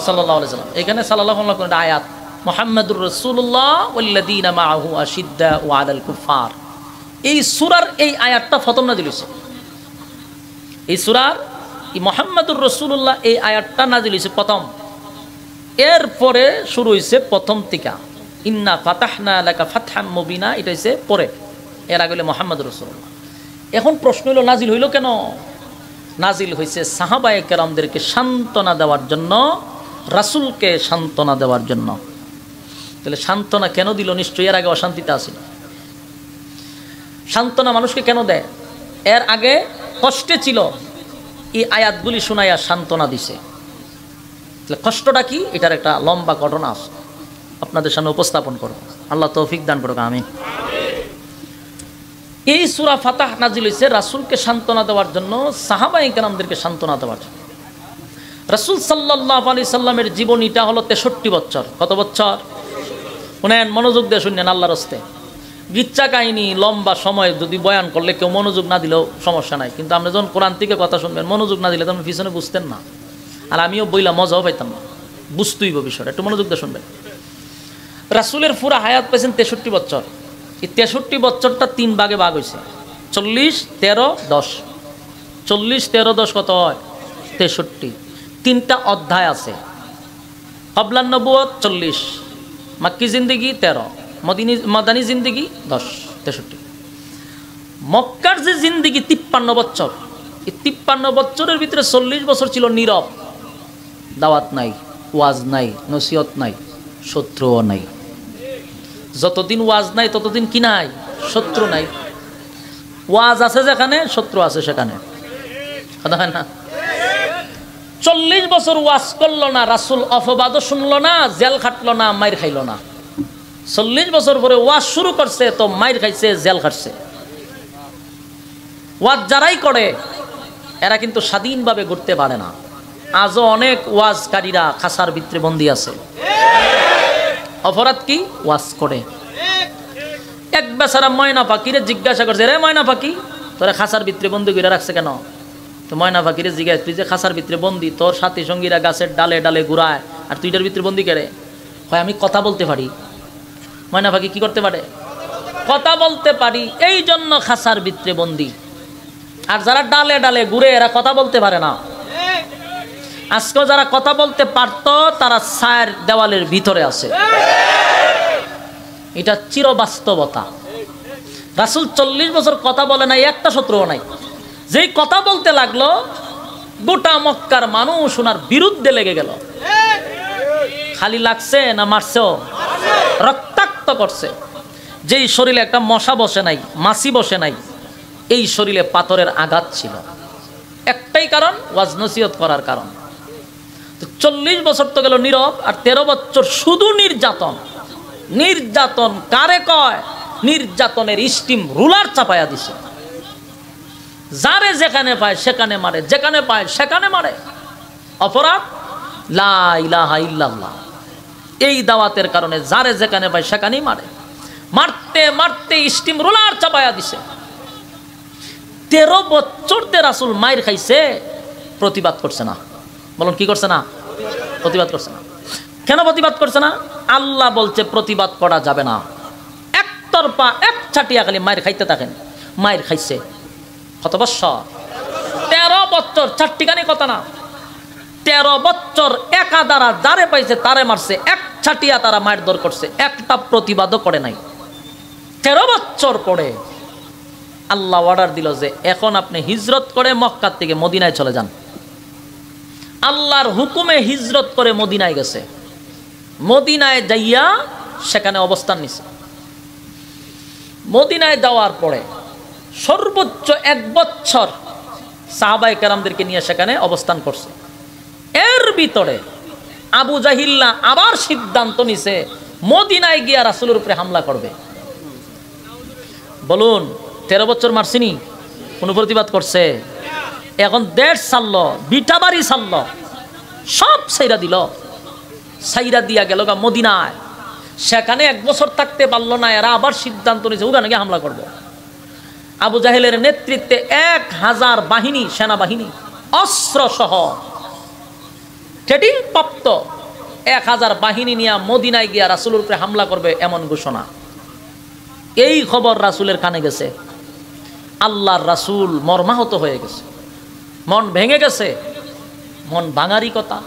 সাল্লাল্লাহু আলাইহি ওয়াসাল্লাম। এখানে সাল্লাল্লাহু আলাইহি ওয়াসাল্লাম আয়াত, মুহাম্মাদুর রাসূলুল্লাহ ওয়াল্লাযীনা মাআহু আশিদ্দাউ আলাল কুফার। এই সূরার এই আয়াতটা প্রথম নাজিল হয়েছে। এই সূরার এই মুহাম্মাদুর রাসূলুল্লাহ এই আয়াতটা নাজিল হয়েছে প্রথম। এরপরে শুরু হয়েছে প্রথম থেকে ইন্না ফাতাহনা লাকা ফাতহাম মুবিনা, এটা হচ্ছে পরে, এর আগে হলো মুহাম্মাদুর রাসূলুল্লাহ। এখন প্রশ্ন হলো নাজিল হইল কেন? নাজিল হয়েছে সাহাবায়ে কেরামদেরকে সান্ত্বনা দেওয়ার জন্য, রাসূলকে সান্ত্বনা দেওয়ার জন্য। তাহলে সান্ত্বনা কেন দিল? নিশ্চয়ই এর আগে অশান্তিতে আছিল। সান্ত্বনা মানুষকে কেন দেয়? এর আগে কষ্টে ছিল, এই আয়াতগুলি শোনাইয়া সান্ত্বনা দিছে। তাহলে কষ্টটা কি, এটার একটা লম্বা ঘটনা আছে, আপনাদের সামনে উপস্থাপন করব। আল্লাহ তৌফিক দান করুক, আমিন। এই সূরা ফাতাহ নাজিল হয়েছে রাসূলকে সান্ত্বনা দেওয়ার জন্য, সাহাবায়ে কেরামদেরকে সান্ত্বনা দেওয়ার জন্য। রাসূল সাল্লাল্লাহু আলাইহি সাল্লামের জীবনীটা হলো 63 বছর। কত বছর? শুনেন, মনোযোগ দিয়ে শুনেন আল্লাহর রাস্তে। গিচ্ছা কাহিনী লম্বা সময় যদি বয়ান করলে কেউ মনোযোগ না দিলেও সমস্যা নাই, কিন্তু আপনি যখন কোরআন থেকে কথা শুনবেন, মনোযোগ না দিলে তখন পিছনে বুঝতেন না, আর আমিও বইলা মজাও পাইতাম না। বুঝতেইব বিষয়টা, একটু মনোযোগ দিয়ে শুনবেন। রাসূলের পুরা হায়াত পেয়েছেন 63 বছর। এই 63 বছরটা 3 ভাগে ভাগ হয়েছে, 40, 13, 10। 40, 13, 10 কত হয়? 63। 3টা অধ্যায় আছে। ক্বাবলান নবুয়ত 40, মাক্কি জিন্দেগি 13, মাদানী জিন্দেগি 10, 63। মক্কার যে জিন্দেগি 53 বছর, এই 53 বছরের ভিতরে 40 বছর ছিল নীরব, দাওয়াত নাই, ওয়াজ নাই, নসিহত নাই, শত্রুও নাই। যতদিন ওয়াজ নাই ততদিন কি নাই? শত্রু নাই। ওয়াজ আছে যেখানে, শত্রু আছে সেখানে, কথা হয় না? 40 বছর ওয়াজ করলো না, রাসূল অপবাদও শুনলো না, জেল খাটলো না, মাইর খাইলো না। 40 বছর পরে ওয়াজ শুরু করছে তো মাইর খাইছে, জেল খাটছে। ওয়াজ যারাই করে এরা কিন্তু স্বাধীনভাবে ঘুরতে পারে না। আজও অনেক ওয়াজকারীরা খাসার ভিতরে বন্দী আছে। অপরাধ কি? ওয়াজ করে। এক বেচারা ময়না পাখিরে জিজ্ঞাসা করছে, রে ময়না পাখি, তোরা খাসার ভিতরে বন্দী করে রাখছে কেন? তো ময়না পাখিরে জিজ্ঞাসা, তুই যে খাসার ভিতরে বন্দী, তোর সাথী সঙ্গীরা গাছের ডালে ডালে ঘুরায়, আর তুই এটার ভিতরে বন্দী করে? হয় আমি কথা বলতে পারি। ময়না পাখি কি করতে পারে? কথা বলতে পারি, এই জন্য খাসার ভিতরে বন্দী। আর যারা ডালে ডালে ঘুরে এরা কথা বলতে পারে না। আজকেও যারা কথা বলতে পারতো তারা ছায়ের দেওয়ালের ভিতরে আছে। এটা চিরবাস্তবতা। রাসূল 40 বছর কথা বলে নাই, একটা শত্রুও নাই। যেই কথা বলতে লাগলো, গোটা মক্কার মানুষ ওনার বিরুদ্ধে লেগে গেল। খালি লাগছে না মারছেও? রক্তাক্ত করছে। যেই শরীরে একটা মশা বসে নাই, মাছি বসে নাই, এই শরীরে পাথরের আঘাত ছিল। একটাই কারণ, ওয়াজ নসিহত করার কারণ। 40 বছর তো গেল নীরব, আর 13 বছর শুধু নির্যাতন। নির্যাতন কারে কয়? নির্যাতনের স্টিম রুলার চাপায়া দিছে। যারে যেখানে পায় সেখানে মারে, যেখানে পায় সেখানে মারে। অপরাধ লা ইলাহা ইল্লাল্লাহ। এই দাওয়াতের কারণে যারে যেখানে পায় সেখানেই মারে। মারতে মারতে স্টিম রুলার চাপায়া দিছে। 13 বছরতে রাসূল মাইর খাইছে, প্রতিবাদ করছে না। বলুন কি করছে না? প্রতিবাদ করছে না। কেন প্রতিবাদ করছে না? আল্লাহ বলছে প্রতিবাদ করা যাবে না। একতরফা এক ছাটিয়া খালি মায়ের খাইতে থাকেন। মায়ের খাইছে কত বছর? 13 বছর। চারটিখানি কথা না, 13 বছর একা দ্বারা যারে পাইছে তারে মারছে, এক ছাটিয়া তারা মায়ের দর করছে, একটা প্রতিবাদও করে নাই। 13 বছর পরে আল্লাহ অর্ডার দিল যে এখন আপনি হিজরত করে মক্কা থেকে মদিনায় চলে যান। আল্লাহর হুকুমে হিজরত করে মদিনায় গেছে। মদিনায় যাইয়া সেখানে অবস্থান নিছে। মদিনায় যাওয়ার পরে সর্বোচ্চ 1 বছর সাহাবায়ে কেরামদেরকে নিয়ে সেখানে অবস্থান করছে। এর ভিতরে আবু জাহিল্লা আবার সিদ্ধান্ত নিছে মদিনায় গিয়া রাসূলের উপরে হামলা করবে। বলুন 13 বছর মারছিনি, কোনো প্রতিবাদ করছে? এখন দেশ ছাড়লো, বিটা বাড়ি ছাড়লো, সব সাইরা দিল। সাইরা দিয়া গেল গা মদিনায়। সেখানে 1 বছর থাকতে পারলো না, এরা আবার সিদ্ধান্ত নিয়েছে ওখানে গিয়ে হামলা করবো। আবু জাহেলের নেতৃত্বে 1000 বাহিনী, সেনাবাহিনী অস্ত্র সহ ট্রেনিং প্রাপ্ত 1000 বাহিনী নিয়ে মদিনায় গিয়া রাসূলের উপরে হামলা করবে এমন ঘোষণা। এই খবর রাসূলের কানে গেছে। আল্লাহর রাসূল মর্মাহত হয়ে গেছে, মন ভেঙে গেছে। মন ভাঙারই কথা।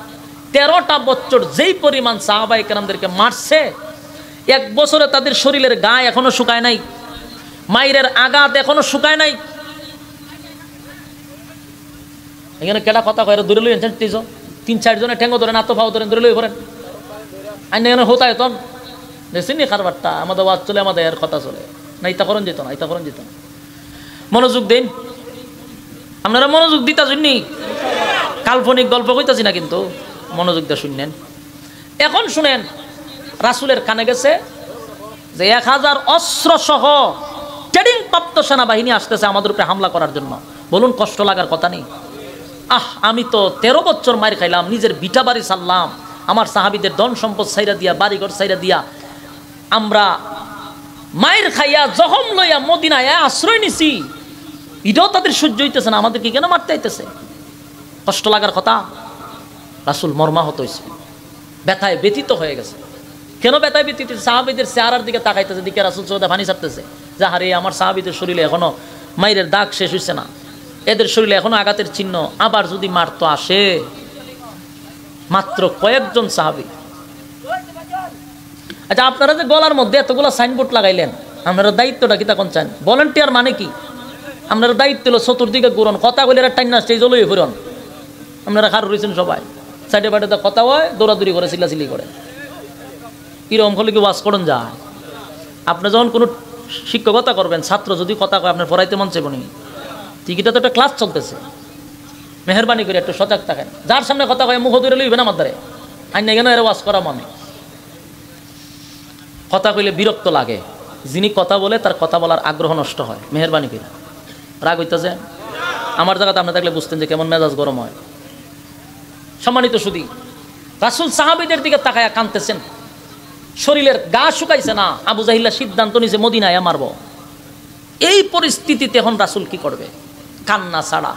13টা বছর যেই পরিমাণ সাহাবায়ে কেরামদেরকে মারছে, 1 বছরে তাদের শরীরের গায়ে এখনো শুকায় নাই, মাইরের আঘাত এখনো শুকায় নাই। এখানে কেটা কথা কয় দূরে লই 3-4 জনে ঠেঙ্গো ধরেন, আত্ম ভাও ধরেন, দূরে লই ভরেন। আইন এখানে হতায় তন দেখছেন নি খারবারটা, আমাদের ওয়াজ চলে, আমাদের এর কথা চলে না। ইতা করণ যেত না, ইতা করণ যেত না। মনোযোগ দিন, আপনারা মনোযোগ দিতা শুননি, কাল্পনিক গল্প কইতাছি না, কিন্তু মনোযোগ দিয়ে শুনলেন। এখন শুনেন, রাসূলের কানে গেছে যে 1000 অস্ত্র সহ ট্রেনিং প্রাপ্ত সেনাবাহিনী আসতেছে আমাদের উপরে হামলা করার জন্য। বলুন কষ্ট লাগার কথা নেই? আমি তো 13 বছর মার খাইলাম, নিজের বিটা বাড়ি ছাড়লাম, আমার সাহাবীদের ধন সম্পদ ছাইরা দিয়া, বাড়িঘর ছাইরা দিয়া, আমরা মায়ের খাইয়া জখম লইয়া মদিনায় আশ্রয় নিছি, এটাও তাদের সহ্য হইতেছে না, আমাদেরকে কেন মারতে আইতেছে? কষ্ট লাগার কথা। রাসূল মর্মাহত হয়েছে, ব্যথায় ব্যথিত হয়ে গেছে। কেন ব্যথায় ব্যথিত? সাহাবীদের চেহারার দিকে তাকাইতেছে, দিকে রাসূল চোখে পানি ছাড়তেছে, যে হারে আমার সাহাবীদের শরীরে এখনো মাইরের দাগ শেষ হইছে না, এদের শরীরে এখনো আঘাতের চিহ্ন, আবার যদি মারতো আসে। মাত্র কয়েকজন সাহাবী। আচ্ছা, আপনারা যে গলার মধ্যে এতগুলো সাইনবোর্ড লাগাইলেন, আপনারা দায়িত্বটা কি তখন চান? ভলান্টিয়ার মানে কি? আপনারা দায়িত্ব হলো চতুর্দিকে ঘুরন, কথা বলে টাইনা স্টেজ লইয়ে ফিরন। আপনারা খার রয়েছেন সবাই, সাইডে বাইডে কথা হয়, দৌড়াদৌড়ি করে, চিল্লাচিল্লি করে, কিরকম হলে কি ওয়াজ করুন যায়? আপনি যখন কোনো শিক্ষকতা করবেন, ছাত্র যদি কথা কয়, আপনার পড়াইতে মন চাইব নি? ঠিকইটা তো একটা ক্লাস চলতেছে, মেহরবানি করে একটু সজাগ থাকেন। যার সামনে কথা কয় মুখ ধরে লইবেন আমার দ্বারে, আইন কেন এর ওয়াজ করা মানে? কথা কইলে বিরক্ত লাগে, যিনি কথা বলে তার কথা বলার আগ্রহ নষ্ট হয়। মেহরবানি করে রাগ হইতেছে, আমার জায়গাতে আপনি থাকলে বুঝতেন যে কেমন মেজাজ গরম হয়। সম্মানিত সুধী, রাসূল সাহাবীদের দিকে তাকায়া কাঁদতেছেন, শরীরের গা শুকাইছে না। আবু জাহিল্লা সিদ্ধান্ত নিছে মদিনায় মারব। এই পরিস্থিতিতে এখন রাসূল কি করবে? কান্না ছাড়া।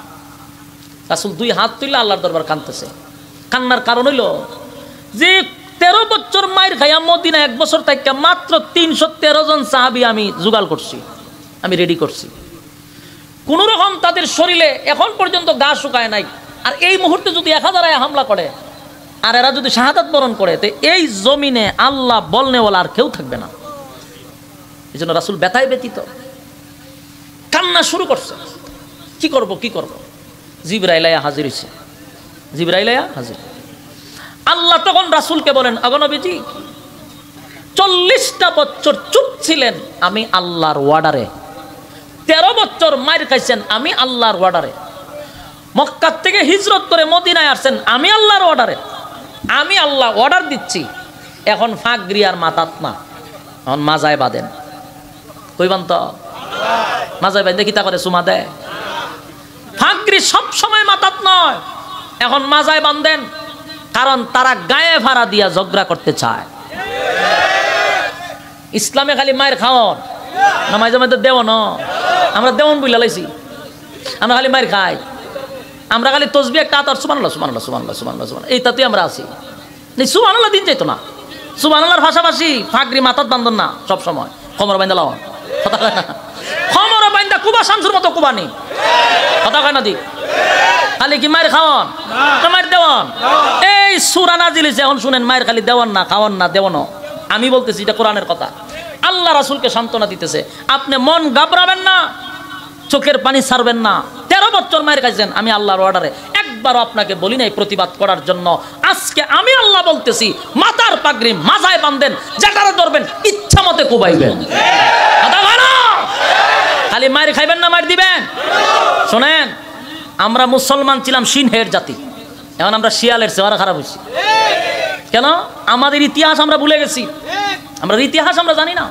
রাসূল 2 হাত তুলে আল্লাহর দরবার কাঁদতেছে। কান্নার কারণ হইল যে 13 বছর মায়ের খাইয়া মদিনায় 1 বছর থাইকা মাত্র 313 জন সাহাবী আমি জোগাড় করছি, আমি রেডি করছি। কোন রকম তাদের শরীরে এখন পর্যন্ত গা শুকায় নাই। আর এই মুহূর্তে যদি 1000 হামলা করে আর এরা যদি শাহাদাত বরণ করে, তো এই জমিনে আল্লাহ বলনেওয়ালা আর কেউ থাকবে না। এই জন্য রাসূল ব্যথায় ব্যথিত, কান্না শুরু করছে। কি করব, কি করব? জিবরাইল আয়া হাজির হইছে। জিবরাইল আয়া হাজির। আল্লাহ তখন রাসূলকে বলেন, আগো নবীজি, 40টা বছর চুপ ছিলেন আমি আল্লাহর অর্ডারে, 13 বছর মার খাইছেন আমি আল্লাহর অর্ডারে, মক্কা থেকে হিজরত করে মদিনায় আসছেন আমি আল্লাহর অর্ডারে। আমি আল্লাহ অর্ডার দিচ্ছি, এখন ফাঁকরি আর মাথাত না, এখন মাজায় বাঁধেন। কইবান তো মাজায় বাঁধে কি তা করে? চুমা দেয়। ফাঁকরি সব সময় মাথাত নয়, এখন মাজায় বাঁধেন, কারণ তারা গায়ে ভাড়া দিয়া ঝগড়া করতে চায়। ইসলামে খালি মায়ের খাওয়ন না, মাঝে মাঝে দেওয়ান। আমরা দেওয়ান বুঝলা লাইছি, আমরা খালি মায়ের খাই, আমরা খালি তসবিহ একটা আতার সুবহানাল্লাহ সুবহানাল্লাহ সুবহানাল্লাহ সুবহানাল্লাহ সুবহানাল্লাহ, এইটাতেই আমরা আছি। সুবহানাল্লাহ দিন যাইতো না, সুবহানাল্লাহর পাশাপাশি ফাঁকরি মাথাত বান্ধন না, সব সময় খমর বাইন্দা লাওয়ান, কথা কয় না? খমর বাইন্দা কুবা শামসুর মতো কুবানি, কথা কয় না? দি খালি কি মায়ের খাওয়ান না মায়ের দেওয়ান? এই সূরা নাজিল হইছে, এখন শুনেন, মায়ের খালি দেওয়ান না, খাওয়ান না, দেওয়ানো। আমি বলতেছি এটা কোরআনের কথা। আল্লাহ রাসূলকে সান্ত্বনা দিতেছে, আপনি মন ঘাবড়াবেন না, চোখের পানি ছাড়বেন না। 13 বছর মায়ের খাইছেন আমি আল্লাহর অর্ডারে, 1 একবারও আপনাকে বলি নাই প্রতিবাদ করার জন্য। আজকে আমি আল্লাহ বলতেছি, মাথার পাগড়ি মাথায় বাঁধেন, যেটারে ধরবেন ইচ্ছা মতে কোবাইবেন। খালি মার খাইবেন না মার দিবেন। শোনেন, আমরা মুসলমান ছিলাম সিংহের জাতি, এখন আমরা শিয়ালের চেহারা খারাপ হয়েছি। কেন? আমাদের ইতিহাস আমরা ভুলে গেছি, আমরা ইতিহাস আমরা জানি না,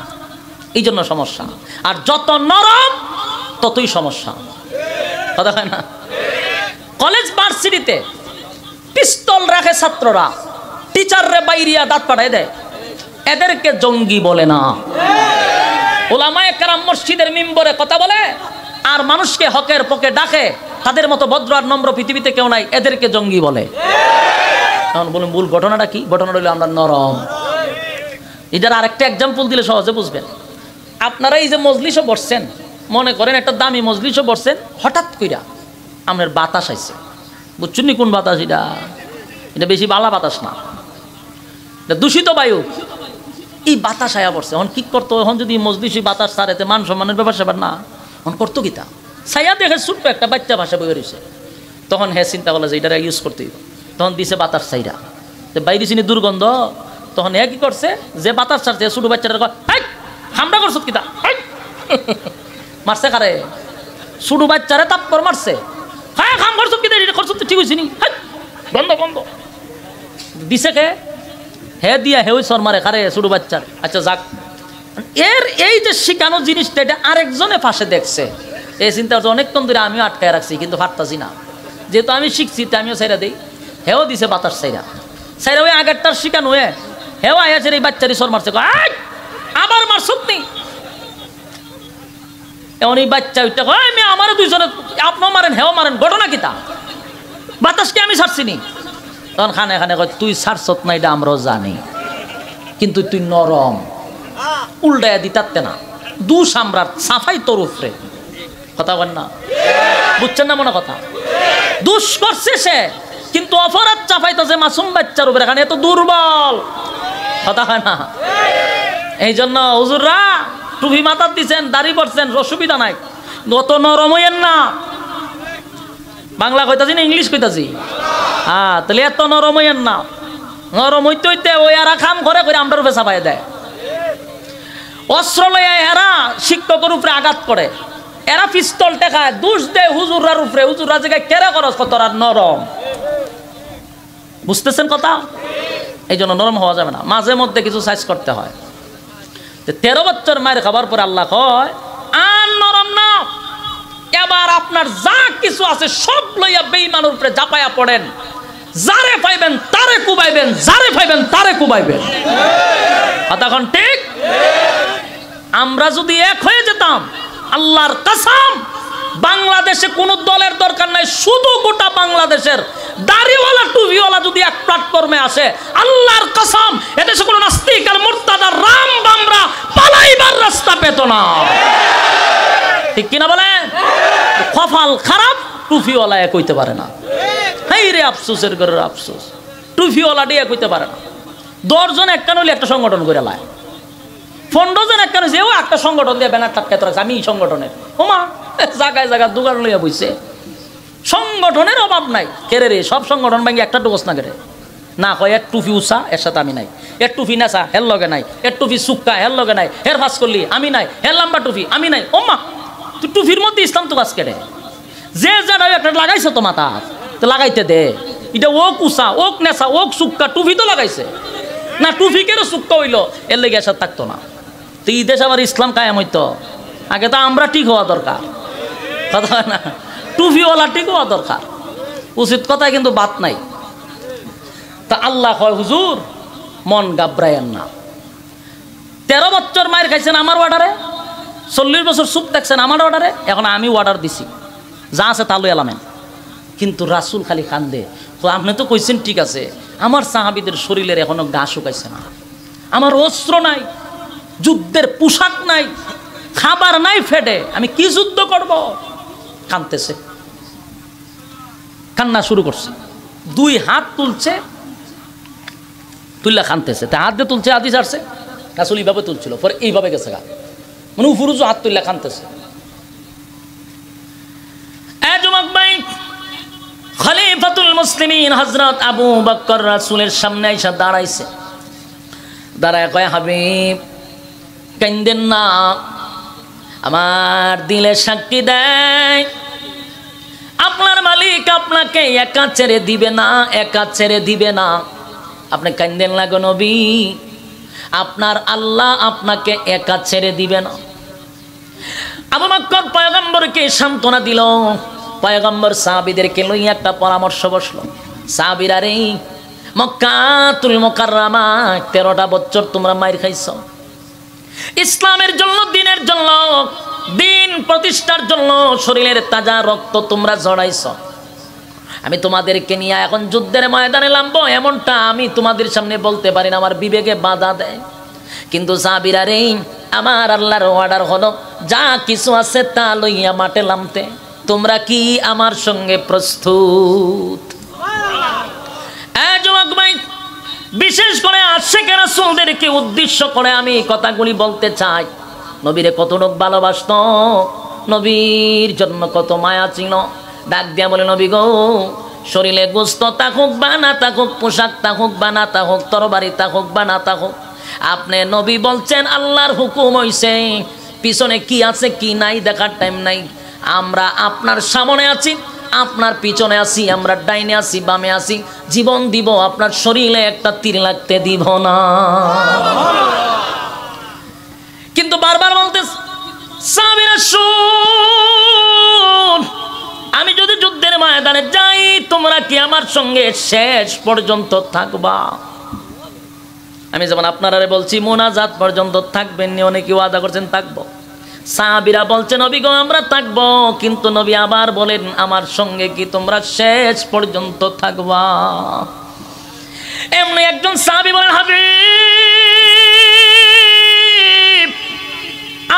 এই জন্য সমস্যা। আর যত নরম ততই সমস্যা, কথা হয় না? কলেজ ভার্সিটিতে পিস্তল রাখে ছাত্ররা, টিচাররে বাইরিয়া দাঁত পাঠায় দেয়, এদেরকে জঙ্গি বলে না। ওলামায়ে কেরাম মসজিদের মিম্বরে কথা বলে আর মানুষকে হকের পক্ষে ডাকে, তাদের মতো ভদ্র আর নম্র পৃথিবীতে কেউ নাই, এদেরকে জঙ্গি বলে। এখন বলুন মূল ঘটনাটা কি? ঘটনাটা হলো আমরা নরম। এটার আরেকটা এক্সাম্পল দিলে সহজে বুঝবেন। আপনারা এই যে মজলিসও বসছেন, মনে করেন একটা দামি মজলিসও বসছেন, হঠাৎ কইরা আপনার বাতাস আইছে, বুঝছেন নি কোন বাতাস? এটা বেশি বালা বাতাস না, এটা দূষিত বায়ু। এই বাতাস আয়া পড়ছে, এখন কি করতো? এখন যদি মজলিসি বাতাস ছাড়েতে মান সম্মানের ব্যাপার স্যাপার না, এখন করতো কি? তা ছায়া দেখে ছোট্ট একটা বাচ্চা ভাষা বই রয়েছে, তখন হ্যাঁ চিন্তা করলো যে এটা ইউজ করতেই। তখন দিছে বাতাস ছাইরা, তো বাইরে চিনি দুর্গন্ধ, তখন হ্যাঁ কি করছে, যে বাতাস ছাড়ছে ছোটো বাচ্চাটা হামড়া করছো কিতা, মারছে কারে? ছোটো বাচ্চারে তাপ্পর মারছে। হ্যাঁ হাম করছো কিতা, এটা করছো তো ঠিক হয়েছে নি, বন্ধ বন্ধ দিছে কে? হ্যাঁ দিয়া হে ওই সর মারে কারে? ছোটো বাচ্চার। আচ্ছা যাক, এর এই যে শিখানো জিনিসটা, এটা আরেকজনে পাশে দেখছে, এই চিন্তা করছে অনেকক্ষণ ধরে আমিও আটকায় রাখছি, কিন্তু পারতাছি না, যেহেতু আমি শিখছি তা আমিও সাইরা দিই। হেও দিছে বাতাস সাইরা, সাইরা ওই আগেরটার শিখানো হয়ে হেও আয়াছে এই বাচ্চারি সর মারছে, আবার মারছত নি। এমন এই বাচ্চা ওইটা আমি আমারও দুইজনে, আপনিও মারেন হেও মারেন, ঘটনা কিতা? বাতাসকে আমি ছাড়ছি নি। তখন খানে খানে কয় তুই ছাড়ছত না, এটা আমরাও জানি, কিন্তু তুই নরম, উল্টায়া দিতাতে না, দুষ আমরা সাফাই তোর উপরে, কথা বল না, বুঝছেন না মনে কথা? দুষ করছে সে, কিন্তু অপরাধ চাপাইতেছে মাসুম বাচ্চার উপরে, এখানে এত দুর্বল, কথা হয় না? এই জন্য হুজুররা টুপি মাথার দিচ্ছেন, দাড়ি পড়ছেন, অসুবিধা নাই, অত নরম হইয়েন না। বাংলা কইতাছি না ইংলিশ কইতাছি? হ্যাঁ, তাহলে এত নরম হইয়েন না। নরম হইতে হইতে ওই এরা খাম করে করে আমরার উপরে চাপাই দেয়, অস্ত্র লইয়া এরা শিক্ষকের উপরে আঘাত করে, এরা পিস্তল টেকায়, দোষ দেয় হুজুরার উপরে, হুজুরা জায়গায় কেরা করস কতরা নরম, বুঝতেছেন কথা? এই জন্য নরম হওয়া যাবে না, মাঝে মধ্যে কিছু সাইজ করতে হয়। 13 বছর মায়ের খাবার পরে আল্লাহ কয় আর নরম না, এবার আপনার যা কিছু আছে সব লইয়া বেঈমানের উপরে ঝাঁপাইয়া পড়েন, যারে পাইবেন তারে কুবাইবেন, যারে পাইবেন তারে কুবাইবেন। কতক্ষণ ঠিক? আমরা যদি এক হয়ে যেতাম, আল্লাহর কসম, বাংলাদেশে কোন দলের দরকার নাই, শুধু গোটা বাংলাদেশের দাড়িওয়ালা টুপিওয়ালা যদি এক প্ল্যাটফর্মে আসে, আল্লাহর কসম এদেশে কোনো নাস্তিক আর মুরতাদা রাম বামরা পালাইবার রাস্তা পেত না, ঠিক কিনা বলেন? কপাল খারাপ, টুপিওয়ালা এক হইতে পারে না। হেই রে আফসোসের ঘরের আফসোস, টুপিওয়ালা দিয়ে এক হইতে পারে না। 10 জন একখান হলে একটা সংগঠন করে লায়, 15 জন একখান হয়েছে ও একটা সংগঠন দিয়ে ব্যানার টাটকাতে রাখছে, আমি এই সংগঠনের। ওমা জায়গায় জায়গায় দোকান লইয়া বইছে, সংগঠনের অভাব নাই। কেরে রে সব সংগঠন ভাঙ্গি একটা টুকস না কেরে না, কয় এর টুপি উষা এর সাথে আমি নাই, এর টুপি নেশা হের লগে নাই, এর টুপি সুক্কা হের লগে নাই, হের ফাঁস করলি আমি নাই, হের লম্বা টুপি আমি নাই। ওমা তুই টুপির মধ্যে ইসলাম তো কাজ কেটে, যে যারা একটা লাগাইছে তো মাথা, তো লাগাইতে দে। এটা ওক উষা, ওক নেশা, ওক সুক্কা, টুপি তো লাগাইছে না, টুপি কেন সুক্কা হইলো, এর লেগে আসার থাকতো না। তো এই দেশে আবার ইসলাম কায়েম হইতো, আগে তো আমরা ঠিক হওয়া দরকার, কথা হয় না? টুপিওয়ালা ঠিক হওয়া দরকার, উচিত কথায় কিন্তু বাত নাই। তা আল্লাহ কয় হুজুর মন গাবড়ায়েন না। 13 বছর মায়ের খাইছেন আমার অর্ডারে, 40 বছর চুপ থাকছেন আমার অর্ডারে, এখন আমি অর্ডার দিছি, যা আছে তা লই এলামেন। কিন্তু রাসূল খালি কান্দে, তো আপনি তো কইছেন ঠিক আছে, আমার সাহাবীদের শরীরের এখনো গা শুকাইছে না, আমার অস্ত্র নাই, যুদ্ধের পোশাক নাই, খাবার নাই ফেটে, আমি কি যুদ্ধ করব? কাঁদতেছে, কান্না শুরু করছে, 2 হাত তুলছে, তুললা কাঁদতেছে, তা হাত দিয়ে তুলছে, হাতি ছাড়ছে, রাসূল এইভাবে তুলছিল, পরে এইভাবে গেছে গা, মানে উপরুজু হাত তুললা কাঁদতেছে। যুবক ভাই, খলিফাতুল মুসলিমিন হযরত আবু বকর রাসূলের সামনে এসে দাঁড়াইছে, দাঁড়ায় কয়, হাবিব কান্দেন না, আমার দিলে সাক্ষী দেয় আপনার মালিক আপনাকে একা ছেড়ে দিবে না, একা ছেড়ে দিবে না। আপনি কান্দেন না গো নবী, আপনার আল্লাহ আপনাকে একা ছেড়ে দিবে না। আবু বকর পয়গম্বরকে সান্ত্বনা দিল। পয়গম্বর সাহাবীদেরকে লইয়া একটা পরামর্শ বসলো। সাহাবীরা রে, মক্কাতুল মুকাররমা 13টা বছর তোমরা মাইর খাইছো, ইসলামের জন্য, দিনের জন্য, দিন প্রতিষ্ঠার জন্য শরীরের তাজা রক্ত তোমরা জড়াইছো। আমি তোমাদেরকে নিয়ে এখন যুদ্ধের ময়দানে নামবো এমনটা আমি তোমাদের সামনে বলতে পারি না, আমার বিবেকে বাধা দেয়। কিন্তু সাহাবীরা রে, আমার আল্লাহর অর্ডার হলো যা কিছু আছে তা লইয়া মাঠে নামতে। তোমরা কি আমার সঙ্গে প্রস্তুত? যুবক ভাই, বিশেষ করে আশিক রাসূলদেরকে উদ্দেশ্য করে আমি এই কথাগুলি বলতে চাই। নবীরে কতটুক ভালোবাসত, নবীর জন্য কত মায়া ছিল। ডাক দিয়া বলে, নবী গো, শরীরে গোস্ত থাকুক বা না থাকুক, পোশাক থাকুক বা না থাকুক, তরবারি থাকুক বা না থাকুক, আপনি নবী বলছেন আল্লাহর হুকুম হইছে, পিছনে কি আছে কি নাই দেখার টাইম নাই। আমরা আপনার সামনে আছি, আপনার পিছনে আছি, আমরা ডাইনে আছি, বামে আছি, জীবন দিব, আপনার শরীরে একটা তীর লাগতে দিব না। কিন্তু বারবার বলতে, সাহাবীরা শুন, আমি যদি যুদ্ধের ময়দানে যাই তোমরা কি আমার সঙ্গে শেষ পর্যন্ত থাকবা? আমি যেমন আপনারা বলছি মোনাজাত পর্যন্ত থাকবেন, অনেকে ওয়াদা করছেন থাকবো। সাহাবীরা বলছে, নবী গো আমরা থাকবো, কিন্তু নবী আবার বলেন আমার সঙ্গে কি তোমরা শেষ পর্যন্ত থাকবা? এমনি একজন সাহাবী বলেন, হাবিব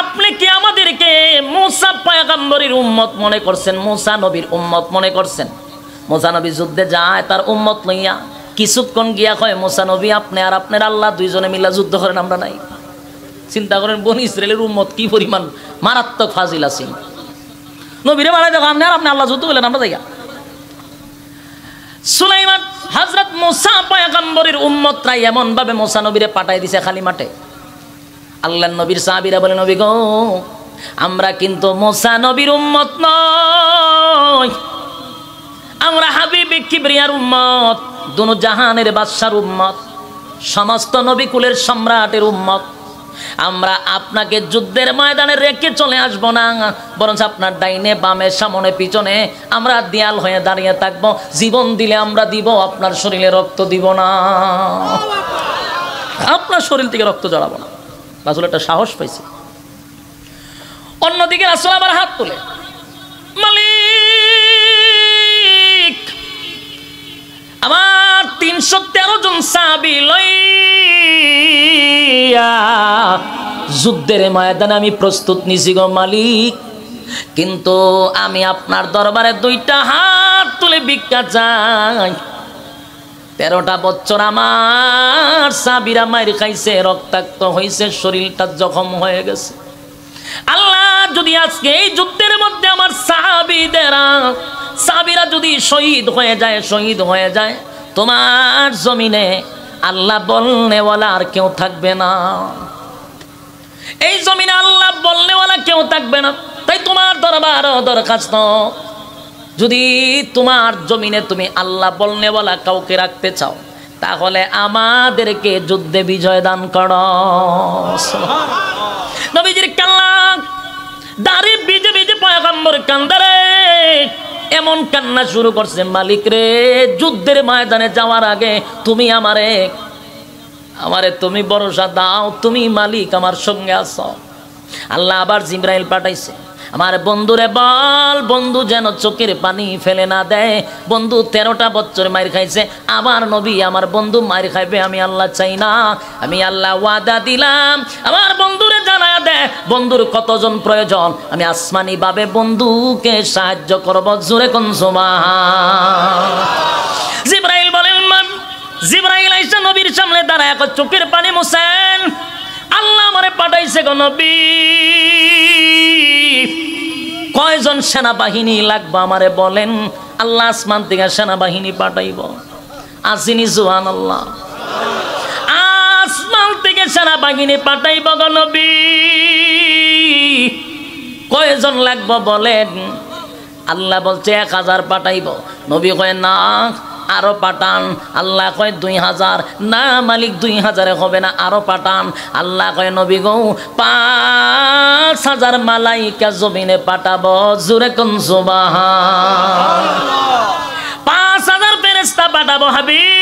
আপনি কি আমাদেরকে মুসা পয়গম্বরের উম্মত মনে করছেন, মুসা নবীর উম্মত মনে করছেন? মুসা নবী যুদ্ধে যায় তার উম্মত লইয়া, কিছুক্ষণ গিয়া কয়, মুসা নবী আপনি আর আপনার আল্লাহ দুইজনে মিলা যুদ্ধ করেন, আমরা নাই। চিন্তা করেন বনি ইসরায়েলের উম্মত কি পরিমাণ মারাত্মক ফাজিল আছে। নবীরে বাড়াই দেখো, আপনি আর আপনি আল্লাহ যুদ্ধ বলেন, আমরা যাইয়া। সুলাইমান হযরত মুসা পয়গম্বরের উম্মতরা এমন ভাবে মুসা নবীরে পাঠাই দিছে খালি মাঠে। আল্লাহর নবীর সাহাবীরা বলে, নবী গো আমরা কিন্তু মুসা নবীর উম্মত নই, আমরা হাবিবে কিবরিয়ার উম্মত, দুনো জাহানের বাদশার উম্মত, সমস্ত নবী কুলের সম্রাটের উম্মত। আমরা আপনাকে যুদ্ধের ময়দানে রেখে চলে আসব না, বরং আপনার ডাইনে বামে সামনে পিছনে আমরা দেয়াল হয়ে দাঁড়িয়ে থাকব। জীবন দিলে আমরা দিব, আপনার শরীরে রক্ত দিব না, আপনার শরীর থেকে রক্ত জড়াবো না। রাসূল একটা সাহস পাইছে। অন্যদিকে রাসূল আবার হাত তুলে, মালিক আমার 313 জন সাহাবী লইয়া যুদ্ধের ময়দানে আমি প্রস্তুত নিছি গো মালিক, কিন্তু আমি আপনার দরবারে 2টা হাত তুলে ভিক্ষা চাই। 13টা বছর আমার সাহাবীরা মাইর খাইছে, রক্তাক্ত হয়েছে, শরীরটা জখম হয়ে গেছে। আল্লাহ যদি আজকে এই যুদ্ধের মধ্যে আমার সাহাবীরা যদি শহীদ হয়ে যায়, তোমার জমিনে আল্লাহ বলনেওয়ালা আর কেউ থাকবে না, এই জমিনে আল্লাহ বলনেওয়ালা কেউ থাকবে না। তাই তোমার দরবার দরখাস্ত, যদি তোমার জমিনে তুমি আল্লাহ বলনেওয়ালা কাউকে রাখতে চাও, তাহলে আমাদেরকে যুদ্ধে বিজয় দান করো। নবীজির কান্না, দাড়ি ভিজে ভিজে পয়গম্বর কান্দারে এমন কান্না শুরু করছে, মালিক রে যুদ্ধের ময়দানে যাওয়ার আগে তুমি আমারে তুমি ভরসা দাও, তুমি মালিক আমার সঙ্গে আছো। আল্লাহ আবার জিবরাইল পাঠাইছে, আমার বন্ধুরে বল, বন্ধু যেন চোখের পানি ফেলে না দেয়। বন্ধু 13টা বছর মাইর খাইছে, আবার নবী আমার বন্ধু মাইর খাইবে আমি আল্লাহ চাই না। আমি আল্লাহ ওয়াদা দিলাম, আমার বন্ধুরে জানায়া দে বন্ধুর কতজন প্রয়োজন, আমি আসমানি ভাবে বন্ধুকে সাহায্য করব। জোরে কোন সুবহান। জিবরাইল বলেন, জিবরাইল আইসা নবীর সামনে দাঁড়ায় চোখের পানি মুছেন, আল্লাহ আমারে পাঠাইছে গো নবী, কয়জন সেনাবাহিনী লাগবে আমারে বলেন, আল্লাহ আসমান থেকে সেনাবাহিনী পাঠাইব। আসিনি সুবহানাল্লাহ। আসমান থেকে সেনাবাহিনী পাঠাইব গো নবী। কয়জন লাগবে বলেন? আল্লাহ বলছে 1000 পাঠাইব। নবী কয় না আরো পাঠান। আল্লাহ কয় 2000। না মালিক 2000 হবে না, আরো পাঠান। আল্লাহ কয় নবী গো 5000 মালাইকা জমিনে পাঠাবো। জোরে কোন সুবহানাল্লাহ। 5000 ফেরেশতা পাঠাবো হাবিব।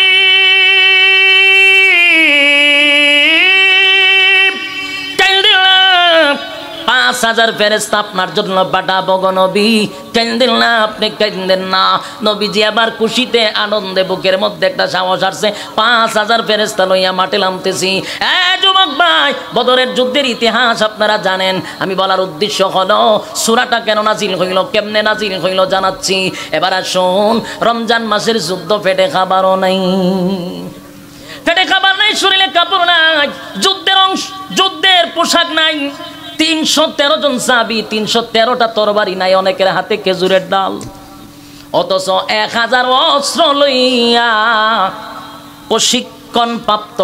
5000 ফেরেশতা আপনার জন্য পাঠাবো গো নবী। কেন্দেন না, আপনি কেন্দেন না। নবীজি আবার খুশিতে আনন্দে বুকের মধ্যে একটা সাহস আসছে। 5000 ফেরেশতা লইয়া মাঠে নামতেছি। যুবক ভাই, বদরের যুদ্ধের ইতিহাস আপনারা জানেন। আমি বলার উদ্দেশ্য হলো সূরাটা কেন নাজিল হইল, কেমনে নাজিল হইল জানাচ্ছি। এবার আসুন, রমজান মাসের যুদ্ধ, পেটে খাবারও নাই, পেটে খাবার নাই, শরীরে কাপড় নাই, যুদ্ধের পোশাক নাই। 313 জন সাহাবী, 313টা তরবারি নাই, অনেকের হাতে খেজুরের ডাল। অথচ 1000 অস্ত্র লইয়া প্রশিক্ষণপ্রাপ্ত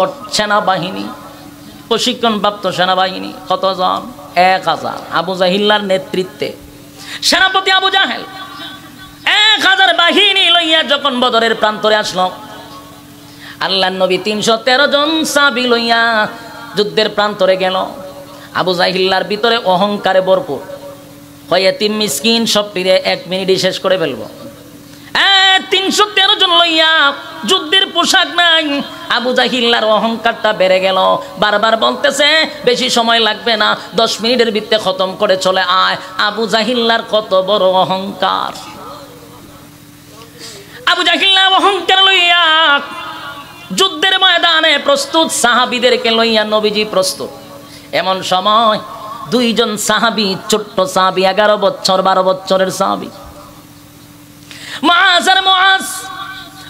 সেনাবাহিনী কতজন? 1000। আবু জাহিল্লার নেতৃত্বে সেনাপতি আবু জাহেল 1000 বাহিনী লইয়া যখন বদরের প্রান্তরে আসলো, আল্লাহর নবী 313 জন সাহাবী লইয়া যুদ্ধের প্রান্তরে গেল। আবু জাহিল্লার ভিতরে অহংকারে ভরপুর। হয় এতিম মিসকিন সব পিড়ে 1 মিনিটই শেষ করে ফেলবো। 313 জন লইয়া, যুদ্ধের পোশাক নাই। আবু জাহিল্লার অহংকারটা বেড়ে গেল। বারবার বলতেছে বেশি সময় লাগবে না, 10 মিনিটের ভিতরে খতম করে চলে আয়। আবু জাহিল্লার কত বড় অহংকার! আবু জাহিল্লা অহংকার লইয়া যুদ্ধের ময়দানে প্রস্তুত, সাহাবীদেরকে লইয়া নবীজি প্রস্তুত। এমন সময় 2 জন সাহাবী, ছোট্ট সাহাবী, 11 বছর 12 বছরের সাহাবী, মুআজ আর মুআজ,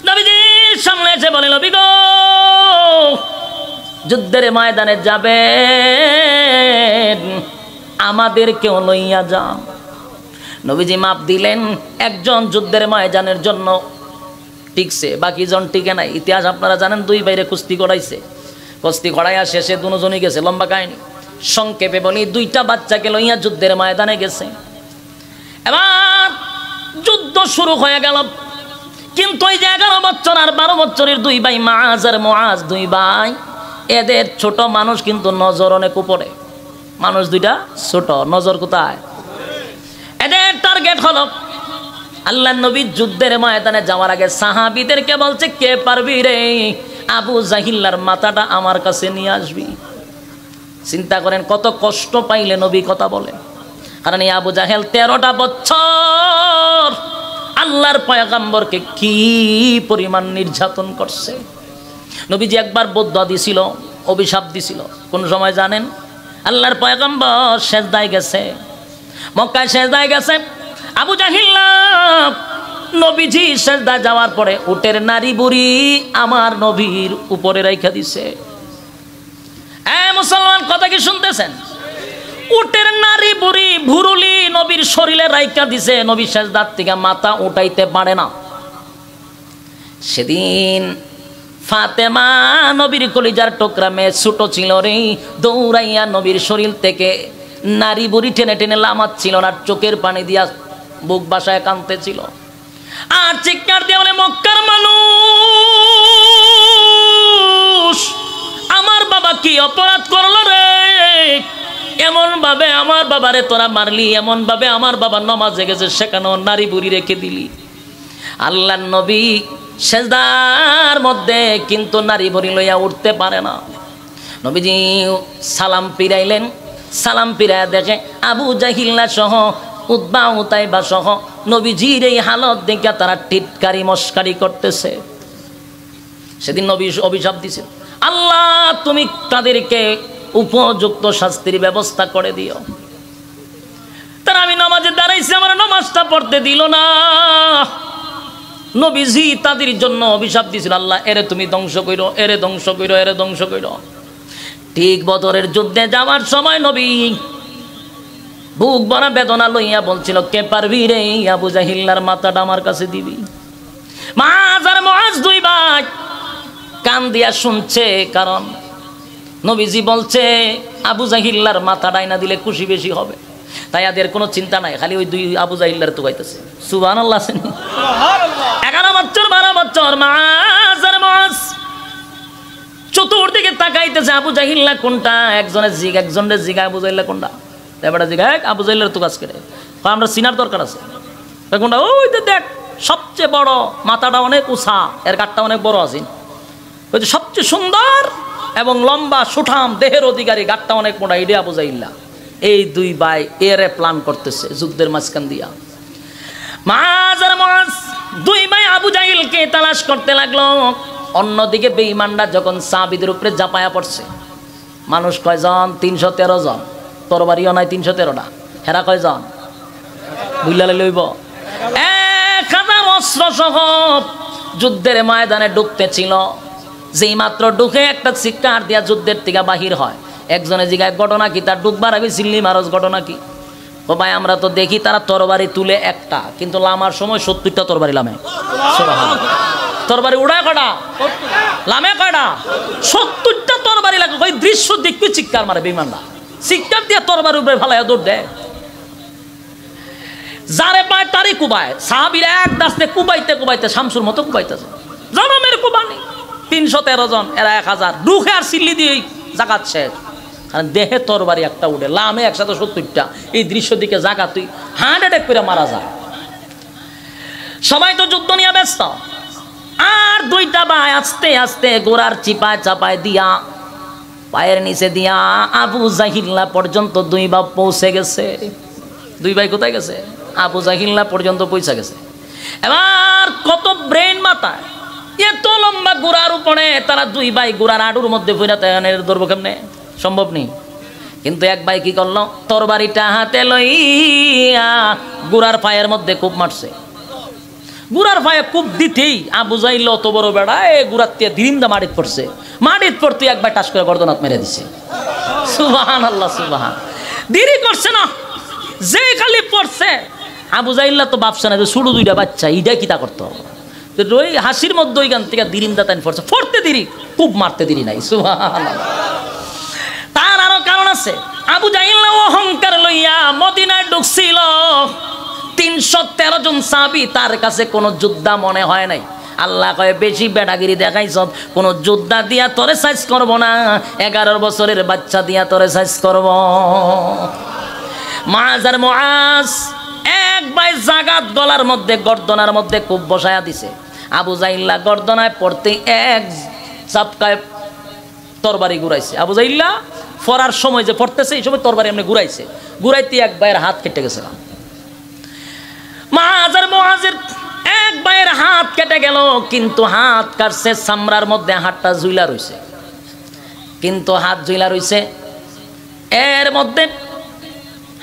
নবীজির সামনে এসে বলে, নবী গো, যুদ্ধের ময়দানে যাবেন, আমাদেরকেও লইয়া যান। নবীজি মাপ দিলেন। একজন যুদ্ধের ময়দানের জন্য টিকছে, বাকি জন টিকে নাই। ইতিহাস আপনারা জানেন, 2 বাইরে কুস্তি করাইছে। কুস্তি করাইয়া শেষে দুজনই গেছে। লম্বা কাহিনী, সংক্ষেপে বলি, 2টা বাচ্চাকে লইয়া যুদ্ধের ময়দানে গেছে। এবার যুদ্ধ শুরু হয়ে গেল। কিন্তু ওই যে 11 বছর আর 12 বছরের 2 ভাই, মুআজ আর মুআজ, 2 ভাই, এদের ছোট মানুষ কিন্তু নজর অনেক উপরে। মানুষ 2টা ছোট, নজর কোথায়? এদের টার্গেট হলো আল্লাহর নবী যুদ্ধের ময়দানে যাওয়ার আগে সাহাবীদেরকে বলছে, কে পারবি রে আবু জাহিল্লার মাথাটা আমার কাছে নিয়ে আসবি। চিন্তা করেন কত কষ্ট পাইলে নবী কথা বলেন। কারণ এই আবু জাহেল 13টা বছর আল্লাহর পয়গম্বরকে কি পরিমাণ নির্যাতন করছে। নবীজি একবার বদদুয়া দিছিল, অভিশাপ দিছিল। কোন সময় জানেন? আল্লাহর পয়গম্বর সেজদায় গেছে, মক্কায় সেজদায় গেছে। আবু জাহিল্লা নবীজি সেজদা যাওয়ার পরে উটের নারী বুড়ি আমার নবীর উপরে রাইখা দিছে। মুসলমান, কথা কি শুনতেছেন? উটের নারী বুড়ি ভুরুলি নবীর শরীরে রাইখা দিছে। নবী সেজদার থেকে মাথা উঠাইতে পারে না। সেদিন ফাতেমা, নবীর কলিজার টুকরা মেয়ে, ছোট ছিল রে, দৌড়াইয়া নবীর শরীর থেকে নারী বুড়ি টেনে টেনে লামাচ্ছিল না, চোখের পানি দিয়া বুক বাসায় কাঁদতেছিল। আর চিৎকার দিয়ে বলে, মক্কার মানুষ, আমার বাবা কি অপরাধ করলো রে? এমন ভাবে আমার বাবারে তোরা মারলি, এমন ভাবে আমার বাবা নামাজে গেছে, সেখানেও নারী বুড়ি রেখে দিলি। আল্লাহর নবী সেজদার মধ্যে কিন্তু নারী বুড়ি লইয়া উঠতে পারে না। নবীজি সালাম ফিরাইলেন। সালাম ফিরাইয়া দেখে আবু জাহিল্লা সহ, উতবা উতাইবা সহ নবীজির এই হালত দেখে তারা টিটকারি মস্কারি করতেছে। সেদিন নবী অভিশাপ দিছে, আল্লাহ তুমি তাদেরকে উপযুক্ত শাস্তির ব্যবস্থা করে দিও। তারা আমি নামাজে দাঁড়াইছি, আমার নামাজটা পড়তে দিল না। নবীজি তাদের জন্য অভিশাপ দিছিল, আল্লাহ এরে তুমি ধ্বংস কইরো, এরে ধ্বংস কইরো, এরে ধ্বংস কইরো। ঠিক বদরের যুদ্ধে যাওয়ার সময় নবী বুক ভরা বেদনা লইয়া বলছিল, কে পারবি রে আবু জাহিল্লার মাথাটা আমার কাছে দিবি। মাআজ আর মুআজ দুই ভাই কান দিয়া শুনছে, কারণ নবীজি বলছে আবু জাহিল্লার মাথা ডাইনা দিলে খুশি বেশি হবে। তাই এদের কোনো চিন্তা নাই, খালি ওই দুই আবু জাহিল্লার তো গাইতেছে সুবহানাল্লাহ। 11 বছর 12 বছর মাআজ আর মুআজ চতুর্দিকে তাকাইতেছে, আবু জাহিল্লা কোনটা? একজনের জিগা আবু জাহিল্লা কোনটা? এবারে জিগা আবু জাহিল্লার তো কাজ করে, আমরা চিনার দরকার আছে কোনটা? ওই তো দেখ, সবচেয়ে বড়, মাথাটা অনেক উঁচা, এর গাটটা অনেক বড় আছে, ওই যে সবচেয়ে সুন্দর এবং লম্বা সুঠাম দেহের অধিকারী, গাটটা অনেক মোটা, এটাই আবু জাহিল্লা। এই দুই ভাই এরে প্ল্যান করতেছে যুদ্ধের মাঝখান দিয়া। মুআজ আর মুআজ দুই ভাই আবু জাহিলকে তালাশ করতে লাগলো। অন্যদিকে বেঈমানরা যখন সাহাবীদের উপরে ঝাঁপায়া পড়ছে, মানুষ কয়জন? 313 জন, তরবারিও নাই 313টা, হেরা কয়জন? বুঝলালে লইব 1000 অস্ত্র সহ যুদ্ধের ময়দানে ঢুকতে ছিল। যেই মাত্র ঢুকে একটা চিৎকার দিয়া যুদ্ধের থেকে বাহির হয়। একজনে জিগায় ঘটনা কি? তার ঢুকবার আগে চিল্লি মারজ, ঘটনা কি? ও ভাই আমরা তো দেখি তারা তরবারি তুলে একটা, কিন্তু লামার সময় 70টা তরবারি লামে। তরবারি উড়ায় কটা? লামে কয়টা? 70টা তরবারি লাগে। ওই দৃশ্য দেখতে চিৎকার মারে বেঈমানরা, চিৎকার দিয়ে তরবারি উপরে ফালাইয়া দৌড় দেয়। যারে পায় তারই কুবায়। সাহাবীরা এক দাস্তে কুবাইতে শামসুর মতো কুবাইতেছে, জনমের কুবানি। 313 জন, এরা 1000, ঢুকে আর সিল্লি দিয়ে জাকাত শেষ। কারণ দেহে তরবারি একটা উঠে, লামে একসাথে 70টা। এই দৃশ্য দিকে জাকাত তুই হার্ট অ্যাটাক করে মারা যায়। সবাই তো যুদ্ধ নিয়ে ব্যস্ত। আর দুইটা ভাই আস্তে আস্তে গোড়ার চিপায় চাপায় দিয়া, পায়ের নিচে দিয়া আবু জাহিল্লা পর্যন্ত দুই ভাই পৌঁছে গেছে। দুই ভাই কোথায় গেছে? আবু জাহিল্লা পর্যন্ত পৌঁছে গেছে। এবার কত ব্রেন মাথায়, এত লম্বা গোড়ার উপরে তারা দুই ভাই গোড়ার আডুর মধ্যে ফিরাতে ধরবো কেমনে? সম্ভব নেই। কিন্তু এক ভাই কি করলো? তরবারিটা হাতে লইয়া গোড়ার পায়ের মধ্যে কূপ মারছে। গুড়ার পায়ে কূপ দিতেই আবু জাহিল অত বড় বেড়া গুড়ার দিয়ে দিরিমদা মাটিত পড়ছে। মাটিত পড়তে একবার টাস করে গর্দনাত মেরে দিছে। সুবহানাল্লাহ, সুবহান। দেরি করছে না, যে খালি পড়ছে। আবু জাহিল্লা তো ভাবছে না যে ছোট দুইটা বাচ্চা, ইটা কিতা করতে হবে। ওই হাসির মধ্যে ওইখান থেকে দিরিমদা তাই পড়ছে। পড়তে দেরি, কূপ মারতে দেরি নাই। সুবহানাল্লাহ। তার আরো কারণ আছে। আবু জাহিল্লা অহংকার লইয়া মদিনায় ঢুকছিল। 313 জন সাহাবী, তার কাছে কোনো যোদ্ধা মনে হয় নাই। আল্লাহ কয় বেশি বেড়াগিরি দেখাইছ, কোন যোদ্ধা দিয়া তোরে সাইজ করব না, 11 বছরের বাচ্চা দিয়া তোরে সাইজ করব। মুআজ আর মুআজ এক ভাই জাগাত গলার মধ্যে গর্দনার মধ্যে কূপ বসায়া দিছে। আবু জাহিল্লা গর্দনায় পড়তে এক চাপকায় তরবারি ঘুরাইছে। আবু জাহিল্লা পড়ার সময় যে পড়তেছে এই সময় তরবারি এমনি ঘুরাইছে। ঘুরাইতে এক ভাইয়ের হাত কেটে গেছে। মুআজ আর মুআজের এক ভাইয়ের হাত কেটে গেল, কিন্তু হাত কাটছে, চামড়ার মধ্যে হাতটা ঝুইলা রইছে। কিন্তু হাত ঝুইলা রইছে, এর মধ্যে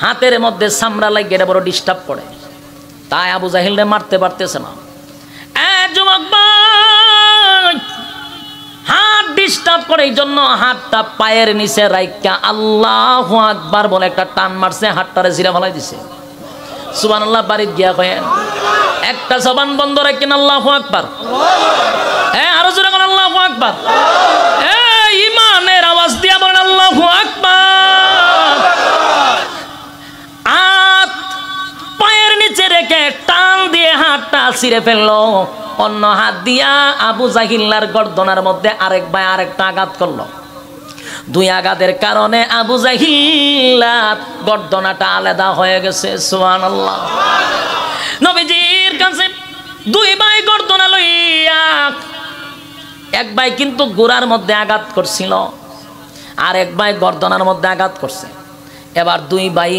হাতের মধ্যে চামড়া লাগে, এটা বড় ডিস্টার্ব করে। তাই আবু জাহিলরে মারতে পারতেছে না। যুবক ভাই, হাত ডিস্টার্ব করে, এই জন্য হাতটা পায়ের নিচে রাইখা আল্লাহু আকবার বলে একটা টান মারছে, হাতটারে ছিঁড়ে ফেলাই দিছে। সুবহানাল্লাহ। বাড়িতে গিয়া কয়েন একটা জবান বন্ধ রাখেন আল্লাহু আকবার। আরো জোরে বলেন আল্লাহু আকবার। ইমানের আওয়াজ দিয়া বলেন আল্লাহু আকবার। হাত পায়ের নিচে রেখে টান দিয়ে হাতটা ছিঁড়ে ফেললো। অন্য হাত দিয়া আবু জাহিল্লার গর্দনার মধ্যে আরেক ভাই আরেকটা আঘাত করলো। দুই আঘাতের কারণে আবু জাহিল্লার গর্দনাটা আলাদা হয়ে গেছে। সুবহানাল্লাহ। নবীজির কাছে দুই ভাই গর্দনা লইয়া, এক ভাই কিন্তু গোড়ার মধ্যে আঘাত করছিল, আর এক ভাই গর্দনার মধ্যে আঘাত করছে। এবার দুই ভাই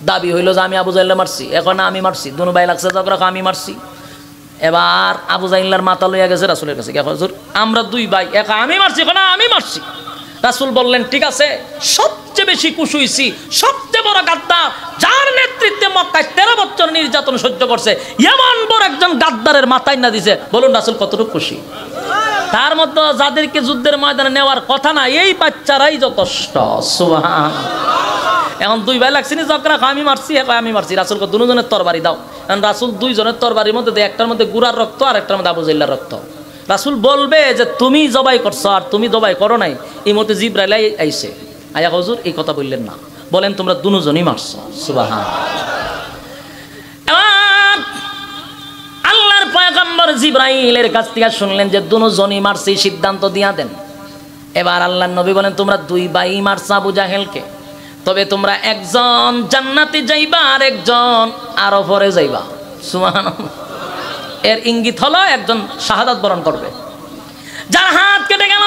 দাবি হইল যে আমি আবু জাহিল্লা মারছি। এখন আমি মারছি, দুনো ভাই লাগছে ঝগড়া, আমি মারছি। এবার আবু জাহিল্লার মাথা লইয়া গেছে রাসূলের কাছে। হুজুর আমরা দুই ভাই, এক আমি মারছি, এখন আমি মারছি। রাসূল বললেন ঠিক আছে, সবচেয়ে বেশি খুশি হইছি, সবচেয়ে বড় গাদ্দার, যার নেতৃত্বে মক্কায় 13 বছর নির্যাতন সহ্য করছে, এমন বড় একজন গাদ্দারের মাথায় না দিছে। বলুন রাসূল কতটুকু খুশি। তার মধ্যে যাদেরকে যুদ্ধের ময়দানে নেওয়ার কথা না, এই বাচ্চারাই যথেষ্ট। সুবহানাল্লাহ। এখন দুই ভাই লাগছে নি জকরা, আমি মারছি, আমি মারছি। রাসূলকে দুজনের তরবারি দাও। কারণ রাসূল দুইজনের তরবারির মধ্যে দেয়, একটার মধ্যে গুরার রক্ত আর একটার মধ্যে আবু জাহলের রক্ত। রাসূল বলবে যে তুমি জবাই করছো আর তুমি জবাই করো নাই, এই মতে জিবরাইল আইছে, আয়া হুজুর এই কথা বললেন না, বলেন তোমরা দুজনই মারছো। সুবহানাল্লাহ। আল্লাহর পয়গম্বর জিবরাইলের কাছ থেকে শুনলেন যে দুজনই মারছি, সিদ্ধান্ত দিয়া দেন। এবার আল্লাহর নবী বলেন তোমরা দুই ভাই মারছো আবু জাহেলকে, তবে তোমরা একজন জান্নাতে যাইবা আর একজন আরো পরে যাইবা। সুবহানাল্লাহ। এর ইঙ্গিত হলো একজন শাহাদাত বরণ করবে। যার হাত কেটে গেল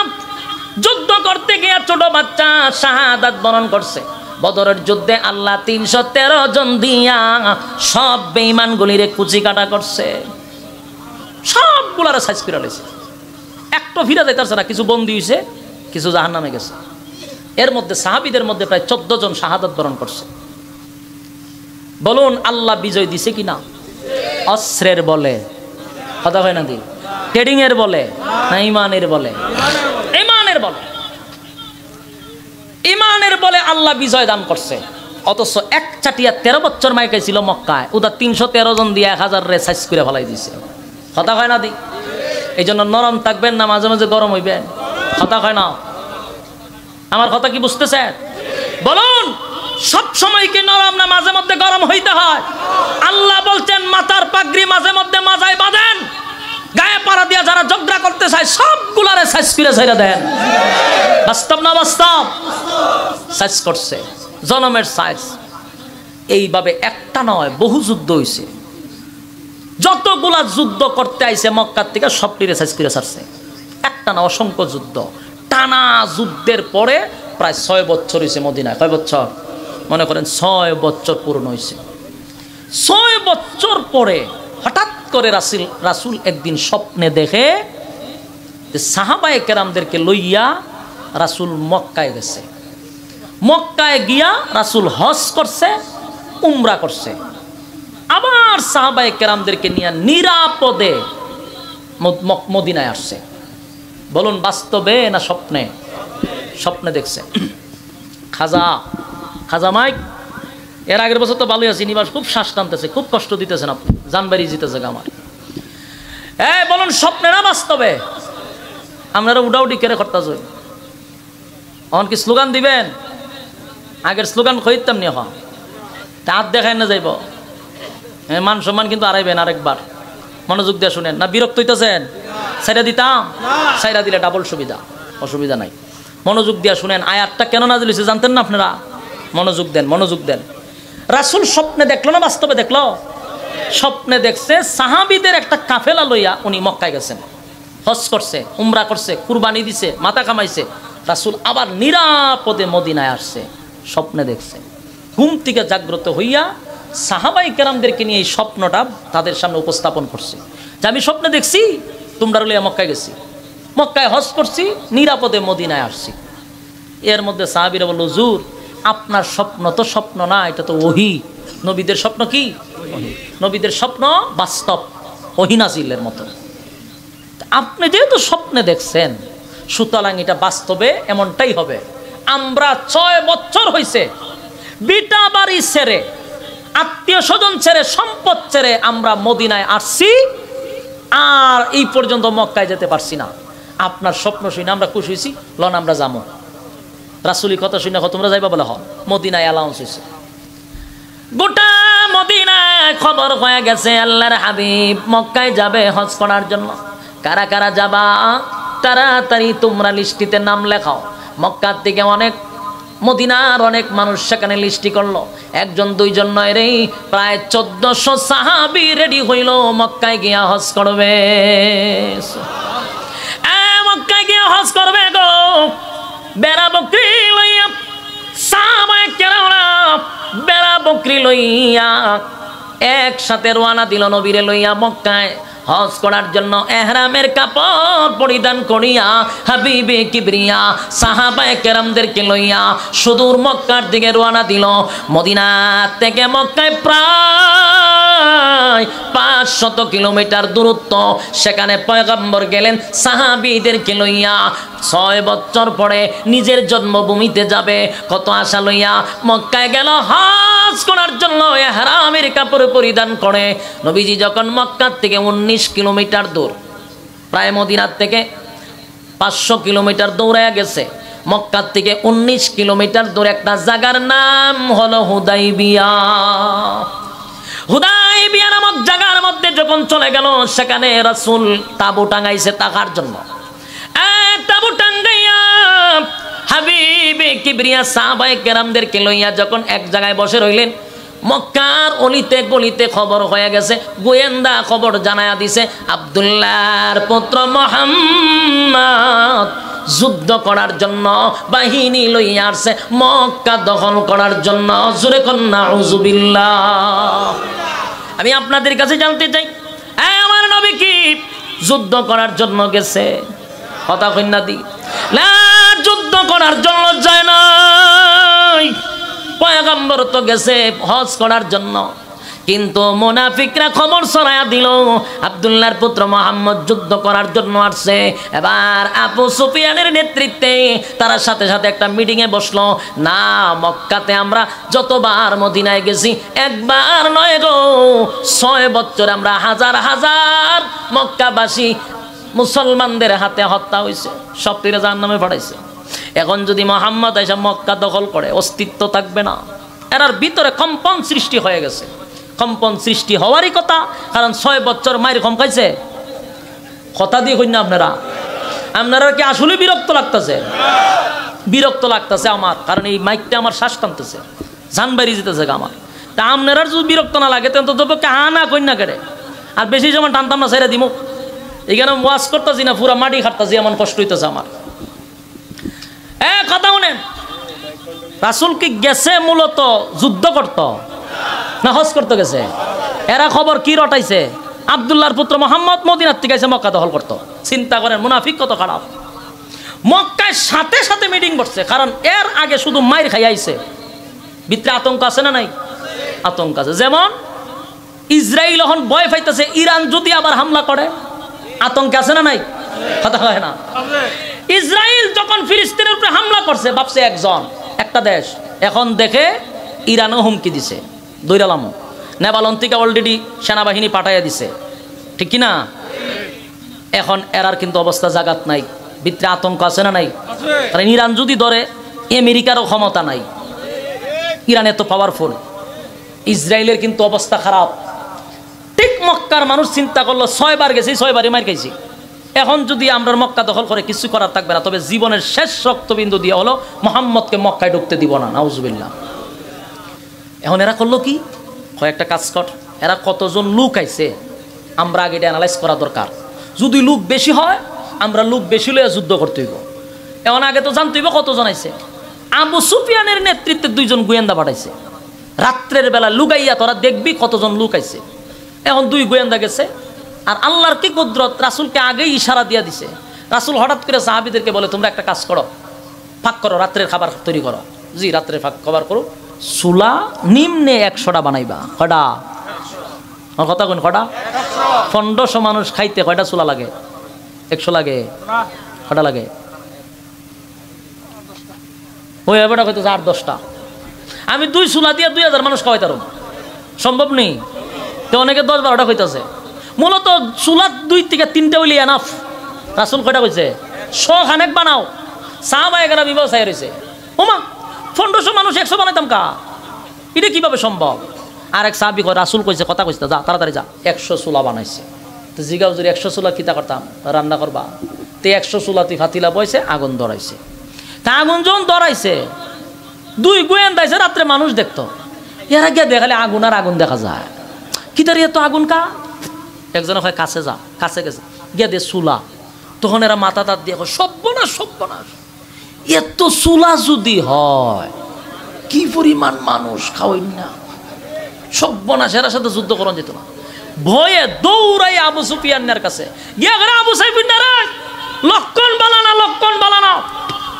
যুদ্ধ করতে গিয়ে ছোট বাচ্চা শাহাদাত বরণ করছে। বদরের যুদ্ধে আল্লাহ 313 জন দিয়া সব বেঈমানগুলিরে কুচি কাটা করছে, সবগুলারে সাইজ করে লইছে। একটা ফিরা যাইতাছে না, কিছু বন্দী হইছে, কিছু জাহান্নামে গেছে। এর মধ্যে সাহাবীদের মধ্যে প্রায় 14 জন শাহাদাত বরণ করছে। বলুন আল্লাহ বিজয় দিছে কিনা? অস্ত্রের বলে, কথা হয় না দি, ট্রেডিং এর বলে না ইমানের বলে? ইমানের বলে, ইমানের বলে আল্লাহ বিজয় দান করছে। অথচ এক চাটিয়া 13 বছর মাইকে ছিল মক্কায়, ওটা 313 জন দিয়ে 1000 রে সাইজ করে ফেলাই দিছে। কথা হয় না দি? এই জন্য নরম থাকবেন না, মাঝে মাঝে গরম হইবেন। কথা হয় না? আমার কথা কি বুঝতেছেন? বলুন সব সময় কি নরম না মাঝে মধ্যে গরম হইতে হয়? আল্লাহ বলছেন মাথার পাগড়ি মাঝে মধ্যে মাজায় বাঁধেন, গায়ে পাড়া দিয়া যারা ঝগড়া করতে চায় সবগুলারে সাইজ করে ছেড়ে দেন। বাস্তব না বাস্তব? সাইজ করছে, জনমের সাইজ। এইভাবে একটা নয়, বহু যুদ্ধ হইছে। যতগুলা যুদ্ধ করতে আইছে মক্কার থেকে সবটিরে সাইজ করে ছাড়ছে। একটা না, অসংখ্য যুদ্ধ। টানা যুদ্ধের পরে প্রায় 6 বছর হয়েছে মদিনায়। কয় বছর? মনে করেন 6 বছর পূর্ণ হয়েছে। 6 বছর পরে হঠাৎ করে রাসূল একদিন স্বপ্নে দেখে যে সাহাবায়ে কেরামদেরকে লইয়া রাসূল মক্কায় গেছে। মক্কায় গিয়া রাসূল হজ করছে, উমরা করছে, আবার সাহাবায়ে কেরামদেরকে নিয়ে নিরাপদে মদিনায় আসছে। বলুন বাস্তবে না স্বপ্নে? স্বপ্নে দেখছে। খাজা মাইক এর আগের বছর তো ভালোই আছি, নিবাস খুব শ্বাস টানতেছে, খুব কষ্ট দিতেছেন আপনি, জানবাড়ি জিতেছে আমার। বলুন স্বপ্নে না বাস্তবে? আপনারা উডাউডি কেড়ে করতেছ। এখন কি স্লোগান দিবেন? আগের স্লোগান খরিদতাম নি, এখন হাত দেখায় না যাইব। মান সম্মান কিন্তু আড়াইবেন আরেকবার। মনোযোগ দিয়ে শুনেন। না বিরক্ত হইতেছেন? সাইরা দিতাম, সাইরা দিলে ডাবল সুবিধা, অসুবিধা নাই। মনোযোগ দিয়ে শুনেন। আয়াতটা কেন নাযিল হইছে জানতেন না আপনারা? মনোযোগ দেন, মনোযোগ দেন। রাসূল স্বপ্নে দেখলো না বাস্তবে দেখলো? স্বপ্নে দেখছে সাহাবীদের একটা কাফেলা লইয়া উনি মক্কায় গেছেন, হজ করছে, উমরা করছে, কুরবানি দিছে, মাথা কামাইছে। রাসূল আবার নিরাপদে মদিনায় আসছে, স্বপ্নে দেখছে। ঘুম থেকে জাগ্রত হইয়া সাহাবায়ে কেরামদেরকে নিয়ে এই স্বপ্নটা তাদের সামনে উপস্থাপন করছে যে আমি স্বপ্নে দেখছি তোমরা লইয়া মক্কায় গেছি, মক্কায় হজ করছি, নিরাপদে মদিনায় আসছি। এর মধ্যে সাহাবীরা বলল হুজুর আপনার স্বপ্ন তো স্বপ্ন না, এটা তো ওহী। নবীদের স্বপ্ন কি? নবীদের স্বপ্ন বাস্তব, ওহী নাজিলের মতো। আপনি যেহেতু স্বপ্নে দেখছেন সুতরাং এটা বাস্তবে এমনটাই হবে। আমরা 6 বছর হইছে বিটা বাড়ি ছেড়ে, আত্মীয় স্বজন ছেড়ে, সম্পদ ছেড়ে আমরা মদিনায় আসছি, আর এই পর্যন্ত মক্কায় যেতে পারছি না। আপনার স্বপ্ন শুনে আমরা খুশি হয়েছি, লন আমরা যাবো। রাসূলের কথা শুনে তোমরা যাইবা বলে মদিনায় অ্যালাউন্স হয়েছে। গোটা মদিনায় খবর হয়ে গেছে আল্লাহর হাবিব মক্কায় যাবে হজ করার জন্য। কারা কারা যাবা তাড়াতাড়ি তোমরা লিস্টিতে নাম লেখাও। মক্কার থেকে অনেক, মদিনার অনেক মানুষ সেখানে লিস্টি করলো। 1 2 জন নয় রে, প্রায় 1400 সাহাবী রেডি হইল মক্কায় গিয়া হজ করবে। মক্কায় গিয়া হজ করবে গো, বেড়া বকরি লইয়া সাহাবায়ে কেরামরা বেড়া বকরি লইয়া একসাথে রওনা দিল নবীরে লইয়া মক্কায় হজ করার জন্য। ইহরামের কাপড় পরিধান করিয়া হাবিবে কিবরিয়া সাহাবায়ে কেরামদেরকে লইয়া সুদূর মক্কার দিকে রওনা দিল। মদিনা থেকে মক্কায় প্রায় 500 কিলোমিটার দূরত্ব। সেখানে পয়গম্বর গেলেন সাহাবীদেরকে লইয়া। 6 বছর পরে নিজের জন্মভূমিতে যাবে, কত আশা লইয়া মক্কায় গেল হজ করার জন্য। ইহরামের কাপড় পরিধান করে নবীজি যখন মক্কা থেকে 19 কিলোমিটার দূর, প্রায় মদিনার থেকে 500 কিলোমিটার দৌড়ে গেছে, মক্কা থেকে 19 কিলোমিটার দূরে একটা জায়গার নাম হলো হুদাইবিয়া। হুদাইবিয়া নামক জায়গার মধ্যে যখন চলে গেল, সেখানে রাসূল তাঁবু টাঙাইছে থাকার জন্য। তাঁবু টাঙ্গাইয়া হাবিবে কিবরিয়া সাহাবায়ে কেরামদেরকে লইয়া যখন এক জায়গায় বসে রইলেন, মক্কার অলিতে গলিতে খবর হয়ে গেছে, গোয়েন্দা খবর জানায়া দিছে আব্দুল্লাহর পুত্র মুহাম্মদ যুদ্ধ করার জন্য বাহিনী লইয়া আসছে মক্কা দখল করার জন্য। জোরে কন্না আউযুবিল্লাহ। আমি আপনাদের কাছে জানতে চাই, আমার নবী কি যুদ্ধ করার জন্য গেছে? কথা কইনা দি না, যুদ্ধ করার জন্য যায় নাই। পয়গম্বর তো গেছে হজ করার জন্য, কিন্তু মুনাফিকরা খবর ছড়ায়া দিল আব্দুল্লাহর পুত্র মুহাম্মদ যুদ্ধ করার জন্য আসছে। এবার আবু সুফিয়ানের নেতৃত্বে তারা সাথে সাথে একটা মিটিংয়ে বসলো। না, মক্কাতে আমরা যতবার মদিনায় গেছি একবার নয় গো, 6 বছর আমরা হাজার হাজার মক্কাবাসী মুসলমানদের হাতে হত্যা হয়েছে, সবটিরে জাহান্নামে পাঠাইছে। এখন যদি মুহাম্মদ এসে মক্কা দখল করে, অস্তিত্ব থাকবে না। এরার ভিতরে কম্পন সৃষ্টি হয়ে গেছে। কম্পন সৃষ্টি হওয়ারই কথা, কারণ 6 বছর মায়ের কম খাইছে। কথা দিয়ে কই না আপনারা? আপনারা কি আসলে বিরক্ত লাগতেছে? বিরক্ত লাগতেছে আমার, কারণ এই মাইকটা আমার শ্বাস টানতেছে, জান বাইরে যেতেছে আমার। তা আপনারা যদি বিরক্ত না লাগে তখন তো কাহানা কই না কেড়ে। আর বেশি সময় টানতাম না, ছেড়ে দিমু। এখানে ওয়াজ করতেছি না, পুরা মাটি খাটতেছি, এমন কষ্ট হইতেছে আমার। কথা শুনেন, রাসূল কি গেছে মূলত যুদ্ধ করত না হজ করতে গেছে? এরা খবর কি রটাইছে? আব্দুল্লাহর পুত্র মুহাম্মদ মদিনার থেকে এসে মক্কা দখল করত। চিন্তা করেন মুনাফিক কত খারাপ। মক্কায় সাথে সাথে মিটিং বসছে, কারণ এর আগে শুধু মাইর খাই আইছে। ভিতরে আতঙ্ক আছে না নাই? আতঙ্ক আছে। যেমন ইসরায়েল এখন ভয় পাইতেছে ইরান যদি আবার হামলা করে, আতঙ্ক আছে না নাই? কথা হয় না? ইসরায়েল যখন ফিলিস্তিনের উপরে হামলা করছে, ভাবছে একটা দেশ, এখন দেখে ইরানও হুমকি দিছে, দৈরালামো নেপালন থেকে অলরেডি সেনাবাহিনী পাঠাইয়া দিছে, ঠিক কিনা? এখন এরার কিন্তু অবস্থা জাগাত নাই, ভিতরে আতঙ্ক আছে না নাই? কারণ ইরান যদি ধরে, আমেরিকারও ক্ষমতা নাই, ইরান এত পাওয়ারফুল। ইসরায়েলের কিন্তু অবস্থা খারাপ। ঠিক মক্কার মানুষ চিন্তা করলো 6 বার গেছি, 6 বারই মার খাইছি। এখন যদি আমরা মক্কা দখল করে কিছু করার থাকবে না, তবে জীবনের শেষ রক্তবিন্দু দিয়ে হলো মুহাম্মদকে মক্কায় ঢুকতে দিব না। নাউজুবিল্লাহ। এখন এরা করলো কি? কয়েকটা কাজ কর, এরা কতজন লোক আইছে আমরা আগে এটা অ্যানালাইজ করা দরকার। যদি লোক বেশি হয়, আমরা লোক বেশি লইয়া যুদ্ধ করতে হইব। এখন আগে তো জানতে হইব কতজন আইছে। আবু সুফিয়ানের নেতৃত্বে 2 জন গোয়েন্দা পাঠাইছে, রাত্রের বেলা লুকাইয়া তোরা দেখবি কতজন লোক আইছে। এখন 2 গোয়েন্দা গেছে, আর আল্লাহর কি কুদরত, রাসূলকে আগেই ইশারা দিয়া দিছে। রাসূল হঠাৎ করে সাহাবীদেরকে বলে, তোমরা একটা কাজ করো, ফাঁক করো, রাত্রের খাবার তৈরি করো। জি, রাত্রে ফাঁক খাবার করো। চুলা নিম্নে 100টা বানাইবা। কয়টা? আমার কথা কোন কয়টা? 1500 মানুষ খাইতে কয়টা চুলা লাগে? 100 লাগে? কয়টা লাগে? ওই এবারটা কইতো 8-10টা। আমি 2 চুলা দিয়ে 2000 মানুষ খাওয়াইতাম, সম্ভব নেই। তো অনেকে 10-12টা কইতাছে। মূলত চুলা 2 থেকে 3টা হইলে এনাফ। রাসূল কয়টা কইছে? 100 খানেক বানাও। সাহাবায়ে কেরাম বিবসায় রইছে, ওমা 1500 মানুষ 100 বানাইতাম কা? এটা কিভাবে সম্ভব? আর এক সাহাবী কয়, রাসূল কইছে, কথা কইছে, যা তাড়াতাড়ি যা। 100 চুলা বানাইছে। তো জিগাও যদি 100 চুলা কিতা করতাম, রান্না করবা? তে 100 চুলাতে ফাতিলা বইছে, আগুন ধরাইছে। তা আগুন যখন ধরাইছে, 2 গোয়েন্দা আইছে, রাত্রে মানুষ দেখতো। এরা গিয়ে দেখালে আগুন আর আগুন দেখা যায়। কিতার এত আগুন কা? একজনে কয়, কাছে যা। কাছে গেছে, গিয়া দে চুলা। তখন এরা মাথা তাত দিয়ে সর্বনাশ, সর্বনাশ, এত চুলা যদি হয় কি পরিমাণ মানুষ খাওয়াই না, সর্বনাশ। এর সাথে যুদ্ধ করা যেত না। ভয়ে দৌড়াই আবু সুফিয়ানের কাছে গিয়া করে, আবু সুফিয়ান লক্ষণ বালানা, লক্ষণ বালানা।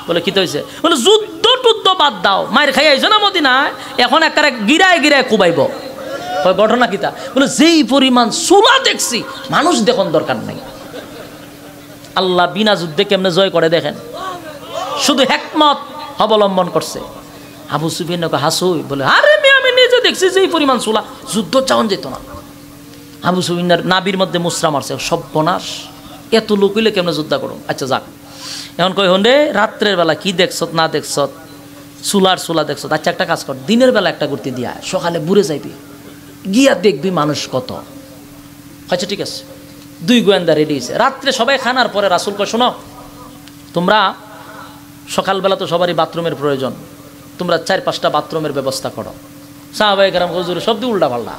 বলে কি হয়েছে? বলে যুদ্ধ টুদ্ধ বাদ দাও, মায়ের খাই আইছো না মদিনায়, এখন একেবারে গিরায় গিরায় কুবাইব। ঘটনা কিতা? বলে যেই পরিমাণ চুলা দেখছি, মানুষ দেখুন দরকার নাই। আল্লাহ বিনা যুদ্ধে কেমনে জয় করে দেখেন, শুধু হিকমত অবলম্বন করছে। আবু সুফিয়ান হাসুই বলে, আরে আমি নিজে দেখছি যেই পরিমাণ চুলা, যুদ্ধ চাওন যেত না। আবু সুফিয়ানের নাবির মধ্যে মুসরা মারছে, সর্বনাশ, এত লোক হইলে কেমনে যুদ্ধ করো। আচ্ছা যাক, এখন কই হন রে রাত্রের বেলা কি দেখছত না দেখছত, চুলা দেখছত। আচ্ছা একটা কাজ কর, দিনের বেলা একটা ঘুরতে দিয়া, সকালে বুড়ে যাইবি, গিয়া দেখবি মানুষ কত। আচ্ছা ঠিক আছে, 2 গোয়েন্দা রেডি হয়েছে। রাত্রে সবাই খানার পরে রাসূল কয়, শোনো তোমরা সকালবেলা তো সবারই বাথরুমের প্রয়োজন, তোমরা 4-5টা বাথরুমের ব্যবস্থা করো। সাহাবায়ে কেরাম হুজুর সব দিয়ে উল্টা পাল্টা,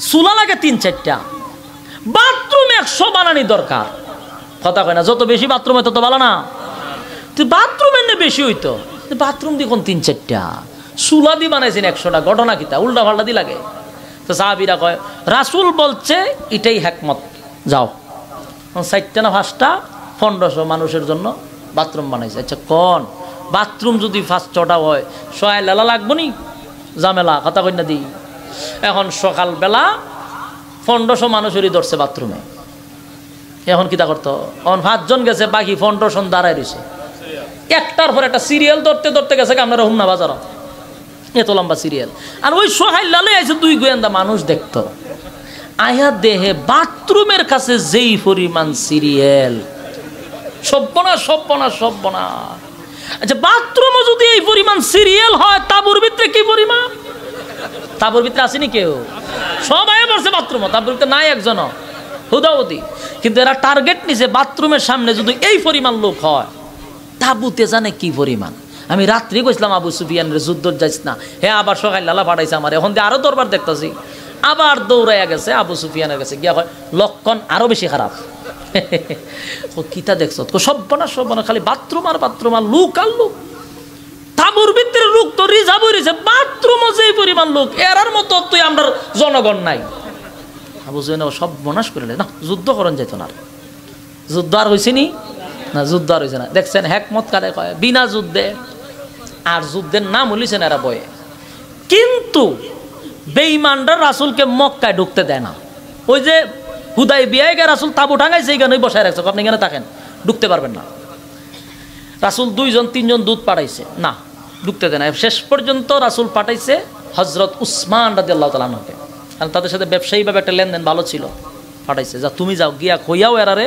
চুলা লাগে 3-4টা, বাথরুম 100 বানানি দরকার। কথা কয় না, যত বেশি বাথরুম হয় তত ভালো না। তুই বাথরুম এনে বেশি হইতো, বাথরুম দেখুন 3-4টা, চুলা দিয়ে বানাইছেন 100টা, ঘটনা কিতা? উল্টা পাল্টা দি লাগে। তো সাহাবীরা কয়, রাসূল বলছে এটাই হিকমত, যাও। 4টা না 5টা 1500 মানুষের জন্য বাথরুম বানাইছে। আচ্ছা কোন বাথরুম যদি 5-6টা হয়, সহায় লালা লাগবো নি, ঝামেলা। কথা কই না দি। এখন সকালবেলা 1500 মানুষেরই ধরছে বাথরুমে। এখন কিতা করতো? এখন 5 জন গেছে, বাকি 1500 দাঁড়ায় রয়েছে, একটার পর একটা সিরিয়াল ধরতে ধরতে গেছে আপনারা হুমনা বাজার, এত লম্বা সিরিয়াল। আর ওই সোহাইল লালে আছে 2 গোয়েন্দা মানুষ দেখতো, আয়া দেহে বাথরুমের কাছে যেই পরিমাণ সিরিয়াল, সব্বনা। আচ্ছা বাথরুমও যদি এই পরিমাণ সিরিয়াল হয়, তাবুর ভিতরে কি পরিমাণ? তাবুর ভিতরে আসেনি কেউ, সবাই বসে বাথরুম, তাবুর ভিতরে নাই একজনও, হুদাহুদি। কিন্তু এরা টার্গেট নিছে, বাথরুমের সামনে যদি এই পরিমাণ লোক হয়, তাবুতে জানে কি পরিমাণ। আমি রাত্রি কইছিলাম আবু সুফিয়ানের যুদ্ধ যাইস না, হ্যাঁ আবার সকাল লালা পাঠাইছে আমার, এখন দিয়ে আরো দরবার দেখতেছি, আবার দৌড়াইয়া গেছে আবু সুফিয়ানের কাছে, গিয়া হয় লক্ষণ আরো বেশি খারাপ। ও কিতা দেখছ? সব্বনা, খালি বাথরুম আর বাথরুম, আর লুক আর লুক, তাবুর ভিতরে লোক তো রিজার্ভ হয়েছে, বাথরুমও যে পরিমাণ লোক, এরার মতো তুই আমরা জনগণ নাই। আবু সুফিয়ান সব বনাশ করে না, যুদ্ধ করন যেত না। যুদ্ধ আর হয়েছে নি না, যুদ্ধ আর হয়েছে না। দেখছেন হিকমত কারে কয়, বিনা যুদ্ধে। আর যুদ্ধের নাম হলিছেন এরা বয়ে। কিন্তু বেঈমানরা রাসূলকে মক্কায় ঢুকতে দেয় না। ওই যে হুদাইবিয়ায় গিয়ে রাসূল তাবু টাঙাইছে, এইখানে বসায় রাখছে, আপনি এখানে থাকেন, ঢুকতে পারবেন না। রাসূল 2-3 দূত পাঠাইছে, না ঢুকতে দেয় না। শেষ পর্যন্ত রাসূল পাঠাইছে হযরত উসমান রাদিয়াল্লাহু তাআলা আনহুকে, কারণ তাদের সাথে ব্যবসায়ীভাবে একটা লেনদেন ভালো ছিল। পাঠাইছে, যা তুমি যাও, গিয়া কইয়াও এরারে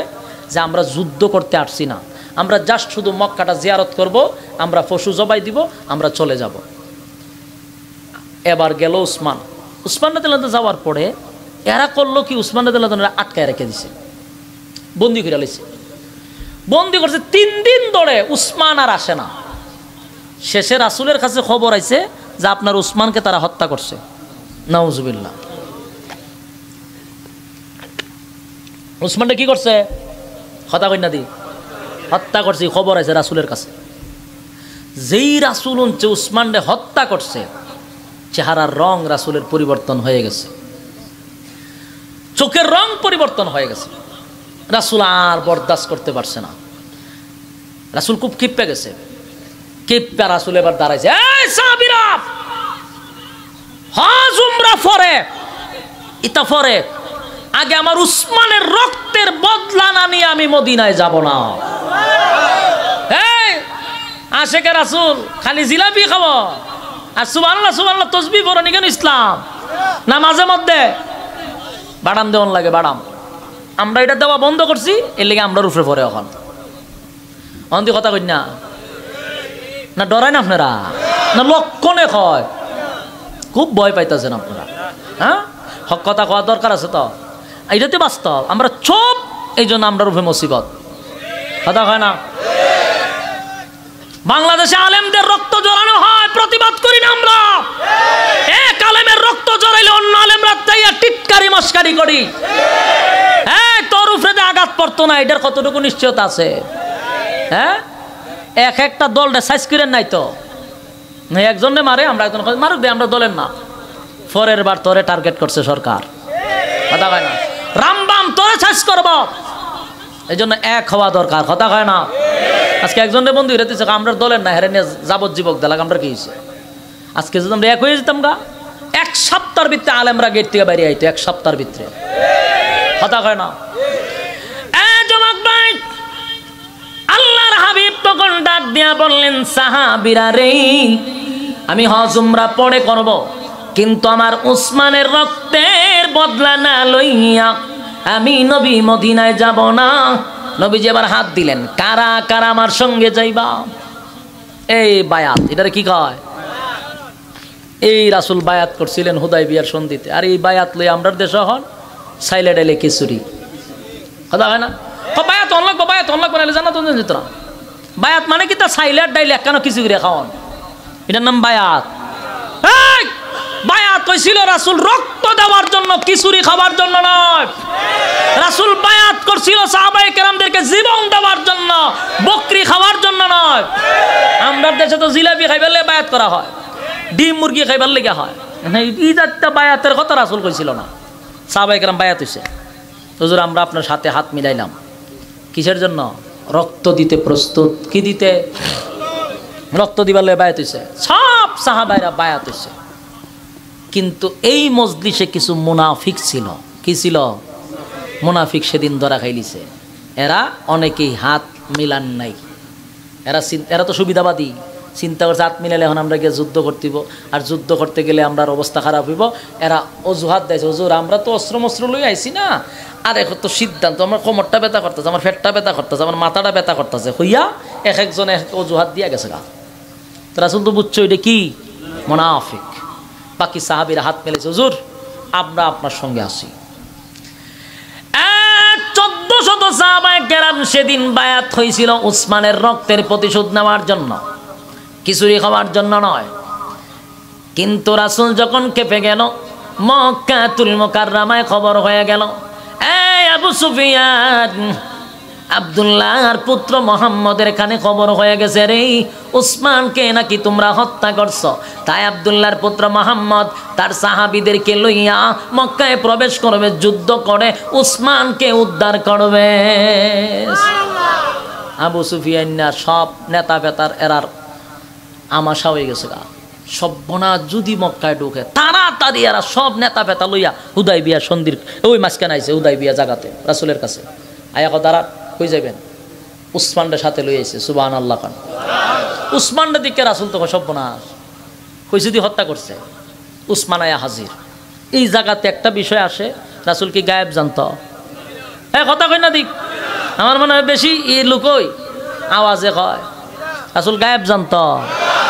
যে আমরা যুদ্ধ করতে আসছি না, আমরা জাস্ট শুধু মক্কাটা জিয়ারত করব, আমরা পশু জবাই দিব, আমরা চলে যাব। এবার গেল উসমান রাদিয়াল্লাহু তাআলা যাওয়ার পরে এরা করলো কি, উসমান রাদিয়াল্লাহু তাআলা আটকায় রেখে দিছে, বন্দি করে লাইছে, বন্দি করছে 3 দিন ধরে। উসমান আর আসে না। শেষে রাসূলের কাছে খবর আইছে যে আপনার উসমানকে তারা হত্যা করছে। নাউজুবিল্লাহ। উসমানটা কি করছে? হত্যা কই না দি, হত্যা করছে, খবর আছে রাসূলের কাছে। যেই রাসূল যে উসমানকে হত্যা করছে, চেহারার রং রাসূলের পরিবর্তন হয়ে গেছে, চোখের রং পরিবর্তন হয়ে গেছে। রাসূল আর বরদাস্ত করতে পারছে না, রাসূল খুব ক্ষিপ্পে গেছে। ক্ষিপ্পে রাসূল এবার দাঁড়াইছে, এই সাহাবীরা, হজ উমরা পরে ইতা পরে, আগে আমার উসমানের রক্তের বদলা না নিয়ে আমি মদিনায় যাব না। এই আশেকে রাসূল খালি জিলাপি খাবো আর সুবহানাল্লাহ সুবহানাল্লাহ তাসবিহ পড়নি কেন? ইসলাম না মাঝে মধ্যে বাড়াম দেওয়ান লাগে, বাড়াম। আমরা এটা দেওয়া বন্ধ করছি, এর লেগে আমরা রুফে পড়ে এখন অন্তি কথা কই না, না ডরায় না আপনারা, না লক্ষণে কয়? খুব ভয় পাইতেছেন আপনারা। হ্যাঁ, হক কথা কওয়া দরকার আছে তো, এটাতে বাস্তব। আমরা চুপ, এই জন্য আমরা রূপে মুসিবত, কথা কয় না। বাংলাদেশে আলেমদের রক্ত জড়ানো হয়, প্রতিবাদ করি না আমরা। এক আলেমের রক্ত জড়াইলে অন্য আলেমরা তাইয়া টিটকারি মস্কারি করি। হ্যাঁ, তোর উপরে আঘাত পড়তো না, এটার কতটুকু নিশ্চয়তা আছে? হ্যাঁ, একটা দলটা সাইজ করেন নাই তো, একজনে মারে, আমরা একজন মারুক দে, আমরা দলের না। পরের বার তোরে টার্গেট করছে সরকার, কথা কয় না। রামবাম তোরে সাইজ করব, এই জন্য এক হওয়া দরকার, কথা কয় না। আজকে একজনের বন্ধু হইতেছে, আমরা দলের না, হেরে নিয়ে যাবজ্জীবক দেলাক, আমরা কি হয়েছে? আজকে যদি আমরা এক হয়ে যেতাম গা, এক সপ্তাহের ভিতরে আলেমরা গেট থেকে বাইরে আইতো, এক সপ্তাহের ভিতরে। কথা কয় না? যুবক ভাই, আল্লাহর হাবিব তখন ডাক দিয়া বললেন, সাহাবীরা রে, আমি হজ উমরা পরে করব, কিন্তু আমার উসমানের রক্তের বদলা না লইয়া আমি নবী মদিনায় যাব না। নবীজি এবার হাত দিলেন, কারা কারা আমার সঙ্গে যাইবা? এই বায়াত, এটারে কি কয়? এই রাসূল বায়াত করছিলেন হুদায়বিয়ার সন্ধিতে। আর এই বায়াত লই আমরা দেশ হন সাইলে ডাইলে খিচুড়ি। কথা হয় না? বায়াত অনলাগ বায়াত অনলাগ বানাইলে জানা তো যেত না। বায়াত মানে কি? তা সাইলের ডাইলে কেন খিচুড়ি খাওয়ান, এটার নাম বায়াত। বায়াত হইছিল রাসূল রক্ত দেওয়ার জন্য, খিচুড়ি খাবার জন্য নয়। রাসূল বায়াত করছিল সাহাবায়ে কেরামদেরকে জীবন দেওয়ার জন্য, বকরি খাওয়ার জন্য নয়। আমরা দেশে তো জিলাপি খাইবার লেগে বায়াত করা হয়, ডিম মুরগি খাইবার লেগে হয়। এই জাতটা বায়াতের কথা রাসূল কইছিল না। সাহাবায়ে কেরাম বায়াত হইছে, হুজুর আমরা আপনার সাথে হাত মিলাইলাম। কিসের জন্য? রক্ত দিতে প্রস্তুত। কি দিতে? রক্ত দিবার লেগে বায়াত হইছে। সব সাহাবায়েরা বায়াত হইছে। কিন্তু এই মজলিসে কিছু মুনাফিক ছিল। কি ছিল? মুনাফিক সেদিন ধরা খাইলিছে। এরা অনেকেই হাত মিলান নাই। এরা তো সুবিধাবাদী, চিন্তা করছে হাত মিলালে এখন আমরা গিয়ে যুদ্ধ করতে হইব, আর যুদ্ধ করতে গেলে আমরা অবস্থা খারাপ হইব। এরা অজুহাত দেয়, হুজুর আমরা তো অস্ত্র মস্ত্র লই আইছি না, আর এখন তো সিদ্ধান্ত, আমার কোমরটা ব্যথা করতেছে, আমার পেটটা ব্যথা করতেছে, আমার মাথাটা ব্যথা করতেছে, হইয়া এক একজন এক অজুহাত দিয়া গেছে গা। তো রাসূল তো বুঝছো এটা কি? মুনাফিক। বাকি সাহাবীরা হাত মেলেছে, হুজুর আমরা আপনার সঙ্গে আসি। 1400 সাহাবায়ে কেরাম সেদিন বায়াত হয়েছিল উসমানের রক্তের প্রতিশোধ নেওয়ার জন্য, খিচুড়ি খাওয়ার জন্য নয়। কিন্তু রাসূল যখন কেঁপে গেল, মক্কাতুল মুকাররমায় খবর হয়ে গেল, এই আবু সুফিয়ান, আব্দুল্লাহর পুত্র মুহাম্মদের কানে খবর হয়ে গেছে রে, উসমানকে নাকি তোমরা হত্যা করছো। তাই আব্দুল্লাহর পুত্র মুহাম্মদ তার সাহাবীদেরকে লইয়া মক্কায় প্রবেশ করবে, যুদ্ধ করে উসমানকে উদ্ধার করবে। আবু সুফিয়ান না সব নেতা বেতার এরার আমাশা হয়ে গেছে গা। সব্বনা যদি মক্কায় ঢুকে তাড়াতাড়ি এরা সব নেতা বেতা লইয়া হুদায়বিয়া সন্ধির ওই মাঝখানে আইছে, হুদায়বিয়া জায়গাতে রাসূলের কাছে আয়া দাঁড়া কই যাবেন? উসমানের সাথে লই আইছে। সুবহানাল্লাহ খান। উসমানের দিকে রাসূল তো সব্বনাশ কই যদি হত্যা করছে। উসমান আয়া হাজির। এই জায়গাতে একটা বিষয় আসে, রাসূল কি গায়েব জানতো? কথা কই না দিক, আমার মনে হয় বেশি লুকোই আওয়াজে কয়। রাসূল গায়েব জানতো।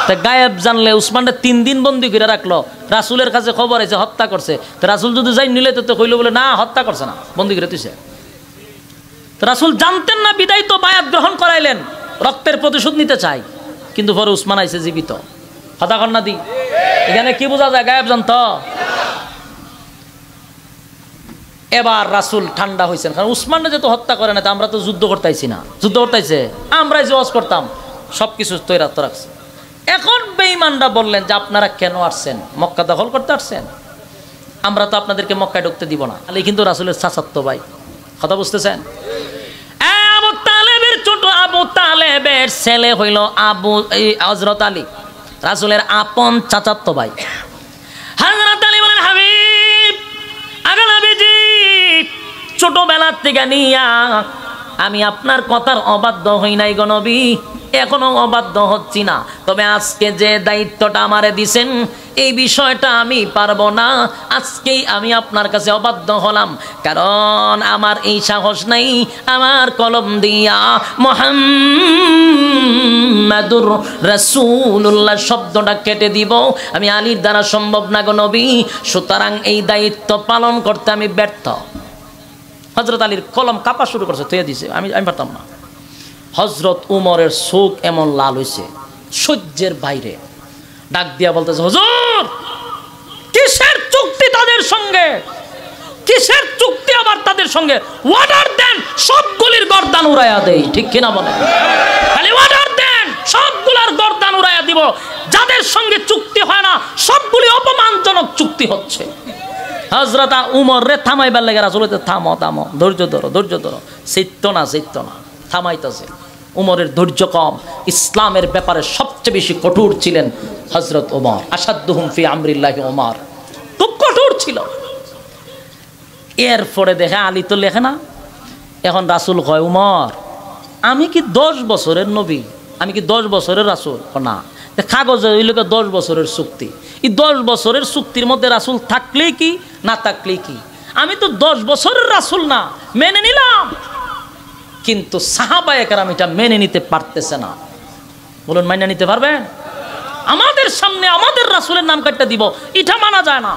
তা গায়েব জানলে উসমানটা 3 দিন বন্দি করে রাখলো, রাসূলের কাছে খবর আছে হত্যা করছে। তো রাসূল যদি যাই নিলে তো কইলো বলে না হত্যা করছে না, বন্দি করে তুইছে। তো রাসূল জানতেন না, বিদায় তো বায়াত গ্রহণ করাইলেন, রক্তের প্রতিশোধ নিতে চাই। কিন্তু পরে উসমান আইছে জীবিত। কথা কর না দি, এখানে কি বোঝা যায়? গায়েব জানতো। এবার রাসূল ঠান্ডা হয়েছেন, কারণ উসমানটা যেহেতু হত্যা করে না, আমরা তো যুদ্ধ করতেছি না। যুদ্ধ করতেছে আমরাই জওয়াজ করতাম, সব কিছু তৈরি রাখছে। এখন বেঈমানরা বললেন যে আপনারা কেন আসছেন? মক্কা দখল করতে আসছেন? আমরা তো আপনাদেরকে মক্কায় ঢুকতে দিব না। আলী কিন্তু রাসূলের চাচাতো ভাই। কথা বুঝতেছেন? আবু তালেবের ছোট আবু তালেবের ছেলে হইল হযরত আলী, রাসূলের আপন চাচাতো ভাই। হযরত আলী বলেন, হাবিব আগে নবীজি, ছোটবেলার থেকে নিয়া আমি আপনার কথার অবাধ্য হই নাই গো নবী, এখনো অবাধ্য হচ্ছি না। তবে আজকে যে দায়িত্বটা আমারে দিছেন, এই বিষয়টা আমি পারবো না। আজকেই আমি আপনার কাছে অবাধ্য হলাম, কারণ আমার এই সাহস নাই আমার কলম দিয়া মুহাম্মাদুর রাসূলুল্লাহ শব্দটা কেটে দিব। আমি আলীর দ্বারা সম্ভব না গো নবী, সুতরাং এই দায়িত্ব পালন করতে আমি ব্যর্থ। হযরত আলীর কলম কাঁপা শুরু করছে, থইয়া দিছে। আমি পারতাম না। হযরত উমরের চোখ এমন লাল হয়েছে, সহ্যের বাইরে। ডাক দিয়া বলতেছে, হুজুর কিসের চুক্তি তাদের সঙ্গে? কিসের চুক্তি আবার তাদের সঙ্গে? অর্ডার দেন সবগুলির গর্দান উড়াইয়া দেই। ঠিক কিনা বলেন? খালি অর্ডার দেন, সবগুলার গর্দান উড়াইয়া দিব। যাদের সঙ্গে চুক্তি হয় না সবগুলি অপমানজনক চুক্তি হচ্ছে। হযরত উমর রে থামাইবার লাগে রাসূল বলতে, থামো থামো, ধৈর্য ধরো ধৈর্য ধরো। চিত্ত না থামাইতেছে। উমরের ধৈর্য কম। ইসলামের ব্যাপারে সবচেয়ে বেশি কঠোর ছিলেন হযরত ওমর। আসাদ্দুহুম ফি আমরিল্লাহি ওমর। খুব কঠোর ছিল। এরপরে দেখে আলী তো লেখে না, এখন রাসূল কয় উমর আমি কি 10 বছরের নবী, আমি কি 10 বছরের রাসূল? না, কাগজে হইল 10 বছরের চুক্তি। এই 10 বছরের চুক্তির মধ্যে রাসূল থাকলেই কি না থাকলেই কি, আমি তো 10 বছরের রাসূল না, মেনে নিলাম। কিন্তু সাহাবায়ে কেরাম এটা মেনে নিতে পারতেছে না। বলুন মাইনা নিতে পারবেন? আমাদের সামনে আমাদের রাসূলের নাম কাটতে দিব, এটা মানা যায় না।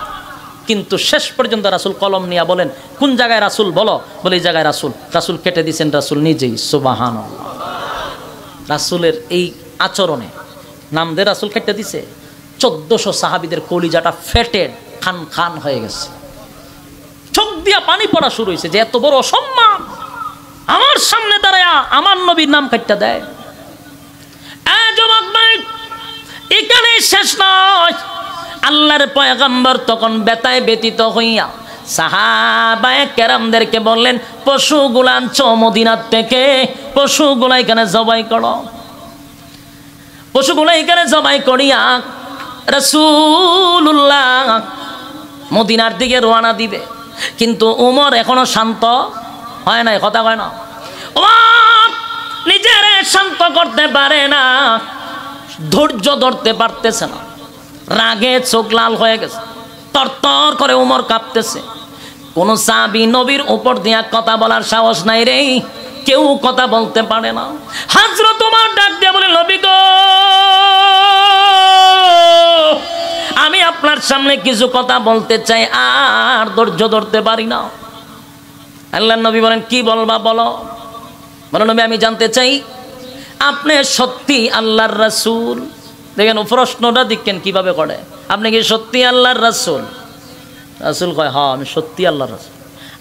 কিন্তু শেষ পর্যন্ত রাসূল কলম নিয়ে বলেন কোন জায়গায় রাসূল বলো, বলে এই জায়গায় রাসূল। রাসূল কেটে দিয়েছেন রাসূল নিজেই, সুবহানাল্লাহ। রাসূলের এই আচরণে নাম দিয়ে রাসূল কেটে দিছে। 1400 সাহাবীদের কলিজাটা ফেটে খান খান হয়ে গেছে, চোখ দিয়া পানি পড়া শুরু হয়েছে যে এত বড় অসম্মান আমার সামনে দাঁড়ায় আমার নবীর নাম কাটতে দেয়। যুবক ভাই, এখানে শেষ নয়। আল্লাহর পয়গম্বর তখন বেতায় ব্যতীত হইয়া সাহাবায়ে কেরামদেরকে বললেন পশুগুলা আনছো মদিনার থেকে, পশুগুলা এখানে জবাই করো। পশুগুলা এখানে জবাই করিয়া রাসূলুল্লাহ মদিনার দিকে রওনা দিবে। কিন্তু উমর এখনো শান্ত হয় নাই, কথা কয় না। উমর নিজের শান্ত করতে পারে না, ধৈর্য ধরতে পারতেছে না, রাগে চোখ লাল হয়ে গেছে, তরতর করে উমর কাঁপতেছে। কোন সাহাবী নবীর উপর দিয়া কথা বলার সাহস নাই রে, কেউ কথা বলতে পারে না। হযরত উমর ডাক দিয়ে বলে নবী গো, আমি আপনার সামনে কিছু কথা বলতে চাই, আর ধৈর্য ধরতে পারি না। আল্লাহর নবী বলেন কি বলবা বলো। বলো নবী আমি জানতে চাই আপনি সত্যি আল্লাহর রাসূল? দেখেন প্রশ্নটা দেখেন কিভাবে করে, আপনি কি সত্যি আল্লাহর রাসূল? রাসূল কয় হ্যাঁ আমি সত্যি আল্লাহর রাসূল।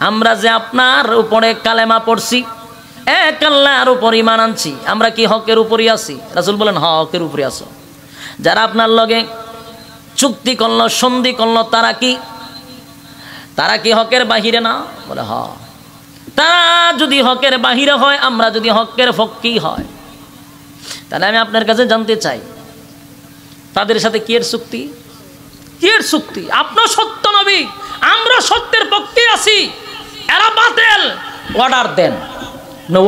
আমরা যে আপনার উপরে কালেমা পড়ছি, এক আল্লাহর উপর ঈমান আনছি, আমরা কি হকের উপরই আছি? রাসূল বলেন হ্যাঁ হকের উপরে আছো। যারা আপনার লগে চুক্তি করলো সন্ধি করলো তারা কি হকের বাহিরে না? বলে হ্যাঁ। তারা যদি হকের বাহিরে হয়, আমরা যদি হকের পক্ষেই হয়, তাহলে আমি আপনার কাছে জানতে চাই তাদের সাথে কি এর চুক্তি? কি এর চুক্তি? আপনার সত্য নবী, আমরা সত্যের পক্ষে আছি, এরা বাতিল, অর্ডার দেন,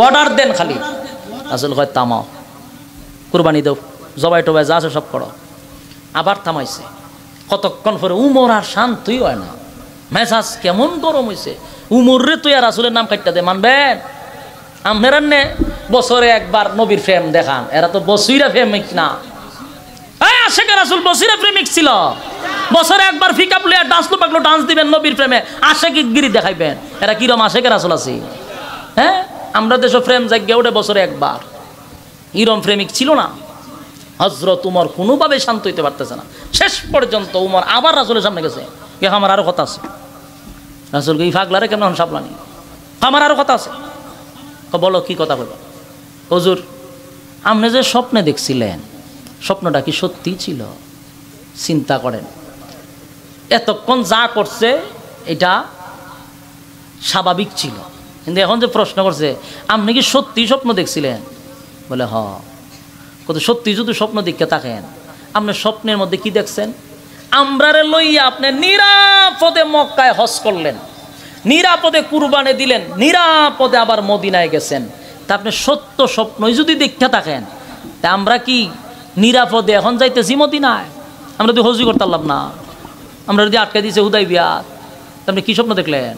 অর্ডার দেন খালি। রাসূল কয় থামাও, কুরবানি দাও, জবাই টবাই যা আছে সব করো। আবার থামাইছে। কতক্ষণ পরে উমর আর শান্তই হয় না, মেজাজ কেমন গরম হয়েছে। উমর রে তুই আর রাসূলের নাম কাটতে দে, মানবেন? আপনারা নে বছরে একবার নবীর প্রেম দেখান, এরা তো বছরে প্রেমিক না। আশেকে রাসূল বছরে প্রেমিক ছিল, বছরে একবার ফিকা প্লেয়ার ডান্স লো পাগলো ডান্স দিবেন নবীর প্রেমে, আশেকি গিরি দেখাইবেন। এরা কিরম আশেকে রাসূল আছে? হ্যাঁ, আমরা দেশে প্রেম জায়গা ওঠে বছরে একবার। ইরম প্রেমিক ছিল না। হযরত উমর কোনোভাবে শান্ত হইতে পারতেছে না। শেষ পর্যন্ত উমর আবার রাসূলের সামনে গেছে, কে আমার আরো কথা আছে। রাসূল এই ফাগলারে কেমন সাপলানি, আমার আরো কথা আছে। বলো কি কথা বলবো? হুজুর আপনি যে স্বপ্নে দেখছিলেন, স্বপ্নটা কি সত্যি ছিল? চিন্তা করেন, এতক্ষণ যা করছে এটা স্বাভাবিক ছিল, কিন্তু এখন যে প্রশ্ন করছে আপনি কি সত্যি স্বপ্ন দেখছিলেন? বলে হ। কত সত্যি যদি স্বপ্ন দেখতে থাকেন, আপনি স্বপ্নের মধ্যে কি দেখছেন? আমরারে লইয়া আপনি নিরাপদে মক্কায় হজ করলেন, নিরাপদে কুরবানি দিলেন, নিরাপদে আবার মদিনায় গেছেন। তা আপনি সত্য স্বপ্নই যদি দেখতে থাকেন, তা আমরা কি নিরাপদে এখন যাইতেছি মদিনায়? আমরা যদি হজই করতে পারলাম না, আমরা যদি আটকে দিয়েছে হুদাইবিয়াত, আপনি কি স্বপ্ন দেখলেন?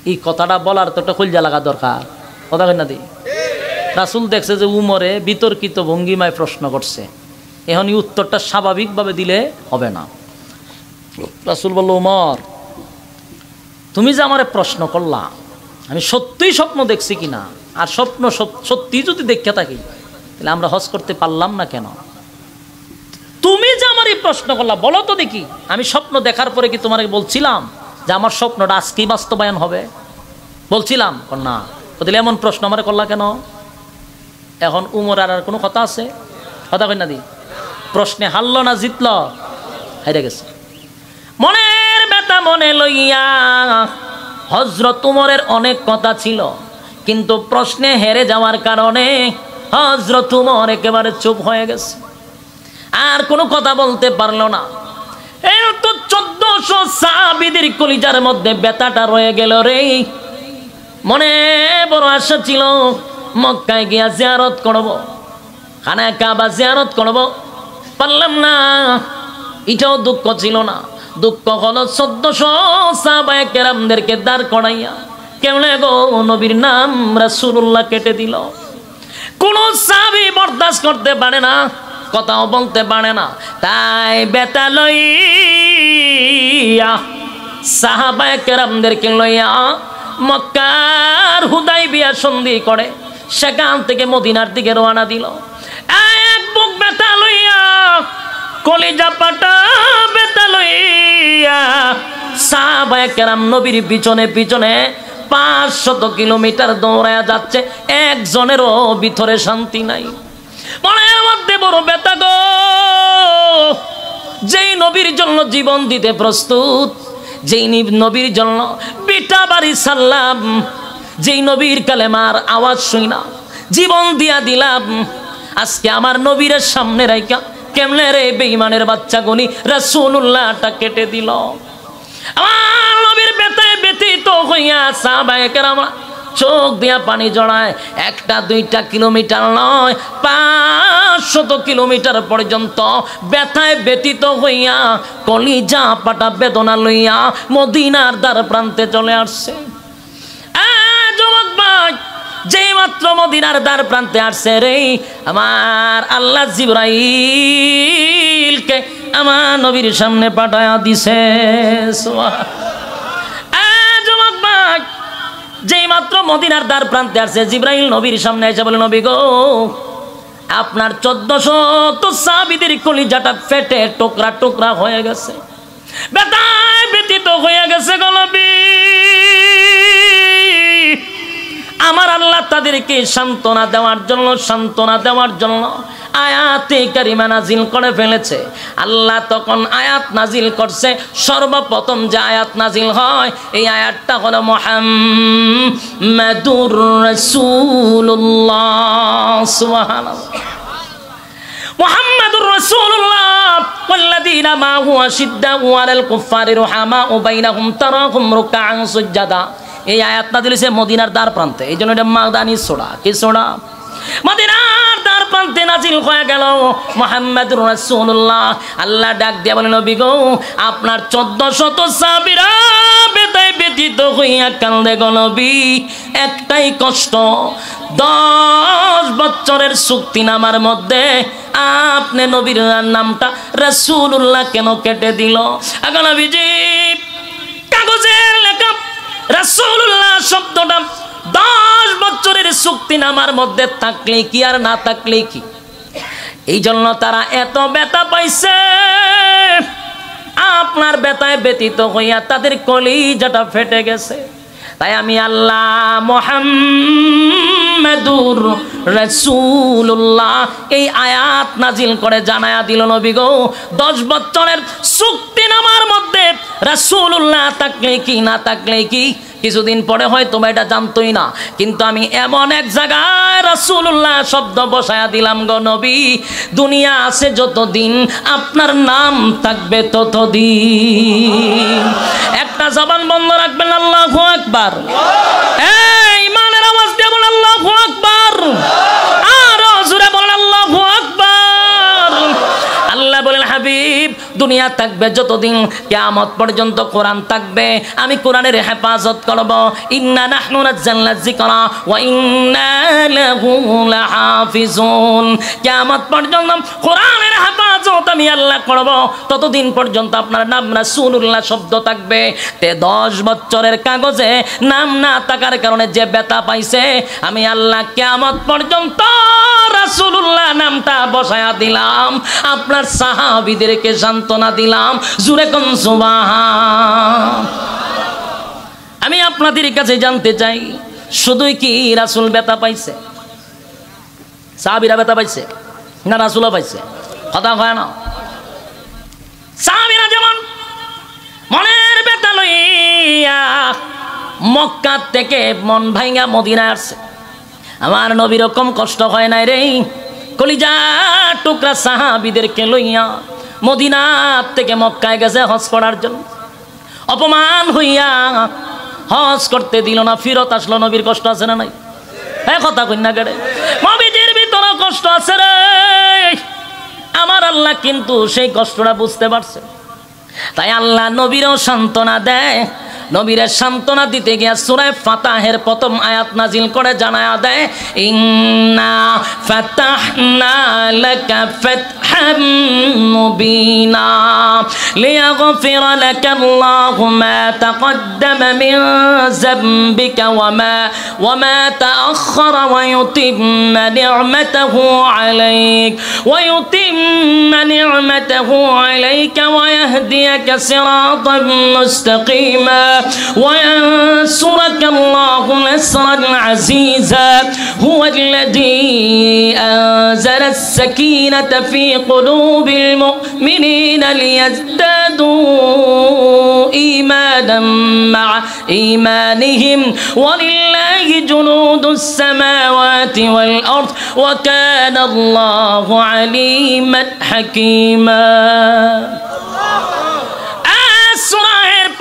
এই কথাটা বলার তো একটা কলজা লাগা দরকার, কথা কেন না দি? রাসূল দেখছে যে উমরে বিতর্কিত ভঙ্গিমায় প্রশ্ন করছে, এখন এই উত্তরটা স্বাভাবিকভাবে দিলে হবে না। রাসূল বলল উমর তুমি যে আমারে প্রশ্ন করলা আমি সত্যিই স্বপ্ন দেখছি কিনা, আর স্বপ্ন সত্যি যদি দেখতে থাকি তাহলে আমরা হজ করতে পারলাম না কেন? তুমি যে আমার এই প্রশ্ন করলা বলো তো দেখি, আমি স্বপ্ন দেখার পরে কি তোমাকে বলছিলাম যে আমার স্বপ্নটা আজকেই বাস্তবায়ন হবে? বলছিলাম না। তাহলে এমন প্রশ্ন আমারে করলা কেন? এখন উমর আর কোনো কথা আছে? কথা কই না দি? প্রশ্নে হারল না জিতল? হেরে গেছে। মনের ব্যথা মনে লইয়া হযরত উমরের অনেক কথা ছিল, কিন্তু প্রশ্নে হেরে যাওয়ার কারণে হযরত উমর একেবারে চুপ হয়ে গেছে, আর কোনো কথা বলতে পারলো না। এই তো সাহাবীদের কলিজার মধ্যে ব্যথাটা রয়ে গেল রে। মনে বড় আশা ছিল মক্কায় গিয়া জিয়ারত করব, খানা কাবা জিয়ারত করব, পারলাম না। এটাও দুঃখ ছিল না, দুঃখ হলো 1400 সাহাবায়ে কেরামদেরকে দাঁড় করাইয়া কেমনে গো নবীর নাম রাসূলুল্লাহ কেটে দিল। কোন সাহাবী বরদাস্ত করতে পারে না, কথাও বলতে পারে না। তাই বেতা লইয়া সাহাবায়ে কেরামদেরকে লইয়া মক্কার হুদাইবিয়া সন্ধি করে সেখান থেকে মদিনার দিকে রওনা দিল। এক বুক বেতা লইয়া, কলিজা পাটা বেতা লইয়া সাহাবায়ে কেরাম নবীর পিছনে পিছনে 500 কিলোমিটার দৌড়ায়া যাচ্ছে। একজনেরও ভিতরে শান্তি নাই, মনের মধ্যে বড় ব্যথা গো। যেই নবীর জন্য জীবন দিতে প্রস্তুত, যেই নবীর জন্য পিঠা বাড়ি সারলাম, যেই নবীর কালেমার আওয়াজ শুই না জীবন দিয়া দিলাম, আজকে আমার নবীর সামনে রাইকা কেমনে রে বেঈমানের বাচ্চা গনি রাসূলুল্লাহটা কেটে দিল। আমার নবীর ব্যথায় ব্যথিত হইয়া সাহাবায়ে কেরাম চোখ দিয়া পানি জড়ায়। 1-2 কিলোমিটার নয়, 500 কিলোমিটার পর্যন্ত ব্যথায় ব্যথিত হইয়া কলিজা পাটা বেদনা লইয়া মদিনার দ্বার প্রান্তে চলে আসছে। যুবক ভাই, যেই মাত্র মদিনার দ্বার প্রান্তে আসছে রে, আমার আল্লাহ জিবরাইলকে আমার নবীর সামনে পাঠায়া দিছে। যুবক ভাই, যেই মাত্র মদিনার দ্বার প্রান্তে আসছে, জিবরাইল নবীর সামনে এসে বলে, নবী গো, আপনার 1400 সাহাবীদের কলিজাটা ফেটে টুকরা টুকরা হয়ে গেছে, ব্যথায় ব্যথিত হয়ে গেছে গো নবী। আমার আল্লাহ তাদেরকে সান্ত্বনা দেওয়ার জন্য আয়াতে কারিমা নাজিল করে ফেলেছে। আল্লাহ তখন আয়াত নাজিল করছে। সর্বপ্রথম যে আয়াত নাজিল হয় এই আয়াতটা হলো মুহাম্মাদুর রাসূলুল্লাহ। সুবহানাল্লাহ। মুহাম্মাদুর রাসূলুল্লাহ ওয়াল্লাযীনা মা'হু আশিদ্দাউ আলাল কুফফারি রুহামাউ বাইনাহুম তারাহুম রুকআন সুজদা। এই আয়াত নাজিল হয়েছে মদিনার দ্বার প্রান্তে, এই জন্য এটা মাদানী সূরা। কি সূরা? মদিনার দ্বার প্রান্তে নাজিল হয়ে গেল মুহাম্মাদুর রাসূলুল্লাহ। আল্লাহ ডাক দিয়ে বলেন, নবী গো, আপনার 1400 সাহাবীরা ব্যথায় ব্যথিত হইয়া কান্দে গো নবী। একটাই কষ্ট, 10 বছরের চুক্তিনামার মধ্যে আপনি নবীর নামটা রাসূলুল্লাহ কেন কেটে দিল? আগে নবীজি, কাগজের লেখা রাসূলুল্লাহ শব্দটা 10 বছরের চুক্তিনামার মধ্যে থাকলে কি আর না থাকলে কি? এই জন্য তারা এত ব্যথা পাইছে। আপনার ব্যথায় ব্যথিত হইয়া তাদের কলিজাটা ফেটে গেছে। তাই আমি আল্লাহ মুহাম্মাদুর রাসূলুল্লাহ এই আয়াত নাজিল করে জানায়া দিল, নবী গো, 10 বছরের চুক্তিনামার মধ্যে রাসূলুল্লাহ থাকলে কি না থাকলে কি? কিছুদিন পরে হয়তো এটা জানতোই না, কিন্তু আমি এমন এক জায়গায় রাসূলুল্লাহ শব্দ বসায়া দিলাম গো নবী, দুনিয়া আছে যতদিন আপনার নাম থাকবে ততদিন। একটা জবান বন্ধ রাখবেন, আল্লাহু আকবার। এই ইমানের আওয়াজ দিয়ে বলেন আল্লাহু আকবার। আরো জোরে বলেন আল্লাহু আকবার। আল্লাহ বলেন, হাবিব, দুনিয়া থাকবে যতদিন, কিয়ামত পর্যন্ত কোরআন থাকবে, আমি কোরআনের হেফাজত করব। ইন্না নাহনু নাযালনা যিকরা ওয়া ইন্না লাহু লাহাফিজুন। কিয়ামত পর্যন্ত কোরআনের হেফাজত আমি আল্লাহ করব। ততদিন পর্যন্ত আপনার নাম রাসূলুল্লাহ শব্দ থাকবে। তে 10 বছরের কাগজে নাম না থাকার কারণে যে ব্যথা পাইছে, আমি আল্লাহ কিয়ামত পর্যন্ত রাসূলুল্লাহ নামটা বসায়া দিলাম। আপনার সাহাবীদেরকে সান্ত্বনা দিলাম। জোরে কোন সুবহান। আমি আপনাদের কাছে জানতে চাই, শুধুই কি রাসূল ব্যথা পাইছে? সাহাবীরা ব্যথা পাইছে না রাসূলও পাইছে? কথা হয় না? সাহাবীরা যেমন মনের ব্যথা লইয়া মক্কা থেকে মন ভাঙা মদিনায় আসছে, আমার নবীর কম কষ্ট হয় নাই রে। কলিজা টুকরা সাহাবীদেরকে লইয়া মদিনা থেকে মক্কায় গেছে হজ করার জন্য। অপমান হইয়া হজ করতে দিল না, ফিরত আসলো। নবীর কষ্ট আছে না নাই? হ্যাঁ, কথা কই না গেড়ে? নবীজির ভিতরে কষ্ট আছে রে। আমার আল্লাহ কিন্তু সেই কষ্টটা বুঝতে পারছে, তাই আল্লাহ নবীরও সান্ত্বনা দেয়। নবীরের সান্ত্বনা দিতে গিয়া সূরা ফাতাহের প্রথম আয়াত নাজিল করে জানায়া দেয়, ইন্না ফাতাহনা লাকা ফাতহাম মুবিনা লিয়াগফিরা লাকা আল্লাহু মা তাকদ্দামা মিন যামবিকা ওয়া মা তাআখারা ওয়া ইউতিম্মা নি'মাতাহু আলাইকা ওয়া ইয়াহদিয়াকা সিরাতাম মুস্তাকিমা وينصرك الله نصرا عزيزا هو الذي أنزل السكينة في قلوب المؤمنين ليزدادوا إيمانا مع إيمانهم ولله جنود السماوات والأرض وكان الله عليما حكيما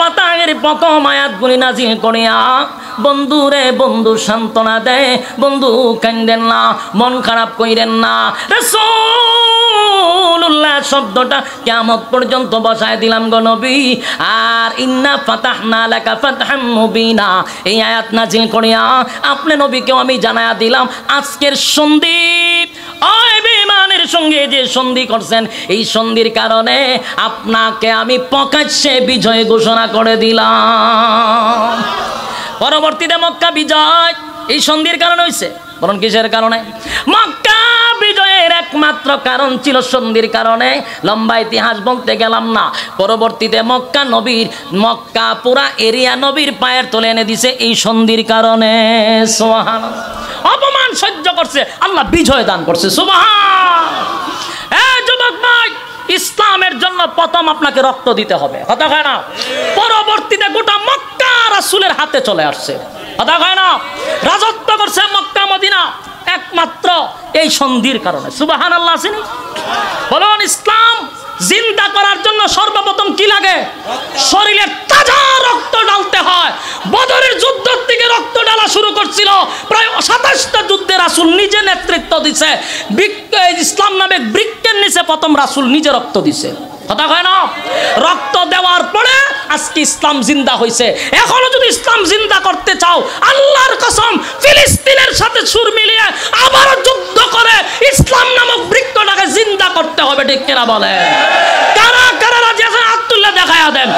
পাতায়ের প্রথম আয়াতগুলি নাজিল করিয়া বন্ধুরে বন্ধু সান্ত্বনা দেয়, বন্ধু কান্দেন না, মন খারাপ কইরেন না। রাসূলুল্লাহ শব্দটা কিয়ামত পর্যন্ত বসায় দিলাম গো নবী। আর ইন্না ফাতাহনা লাকা ফাতহাম মুবিনা এই আয়াত নাজিল করিয়া আপনি নবীকেও আমি জানায়া দিলাম, আজকের সন্ধি ওই বেঈমানের সঙ্গে যে সন্ধি করছেন, এই সন্ধির কারণে আপনাকে আমি প্রকাশ্যে বিজয় ঘোষণা করে দিলাম। পরবর্তীতে মক্কা বিজয় এই সন্ধির কারণে হয়েছে। বলুন কিসের কারণে? মক্কা বিজয়ের একমাত্র কারণ ছিল সন্ধির কারণে। লম্বা ইতিহাস বলতে গেলাম না। পরবর্তীতে মক্কা পুরা এরিয়া নবীর পায়ের তলে এনে দিছে এই সন্ধির কারণে। সুবহানাল্লাহ। অপমান সহ্য করছে, আল্লাহ বিজয় দান করছে। সুবহান। এই যুবক ভাই, ইসলামের জন্য প্রথম আপনাকে রক্ত দিতে হবে, কথা কয় না? পরবর্তীতে গোটা মক্কা রাসূলের হাতে চলে আসছে, কথা কয় না? রাজত্ব করছে মক্কা মদিনা একমাত্র এই সন্ধির কারণে। সুবহানাল্লাহ। আসেনি? বলুন, ইসলাম জিন্দা করার জন্য সর্বপ্রথম কি লাগে? শরীরে তাজা রক্ত ঢালতে হয়। বদরের যুদ্ধ থেকে রক্ত ঢালা শুরু করছিল, প্রায় 27টা যুদ্ধে রাসূল নিজে নেতৃত্ব দিছে। ইসলাম নামে বৃক্ষের নিচে প্রথম রাসূল নিজে রক্ত দিছে, কথা কয় না? রক্ত দেওয়ার পরে আজকে ইসলাম জিন্দা হয়েছে। এখনো যদি ইসলাম জিন্দা করতে চাও, আল্লাহর কসম ফিলিস্তিনের সাথে সুর মিলিয়ে আবার যুদ্ধ করে ইসলাম নামক বৃক্ষটাকে জিন্দা করতে হবে, ঠিক কিনা বলে? কারা কারা রাজি আছেন? আব্দুল্লাহ দেখায়া দেন।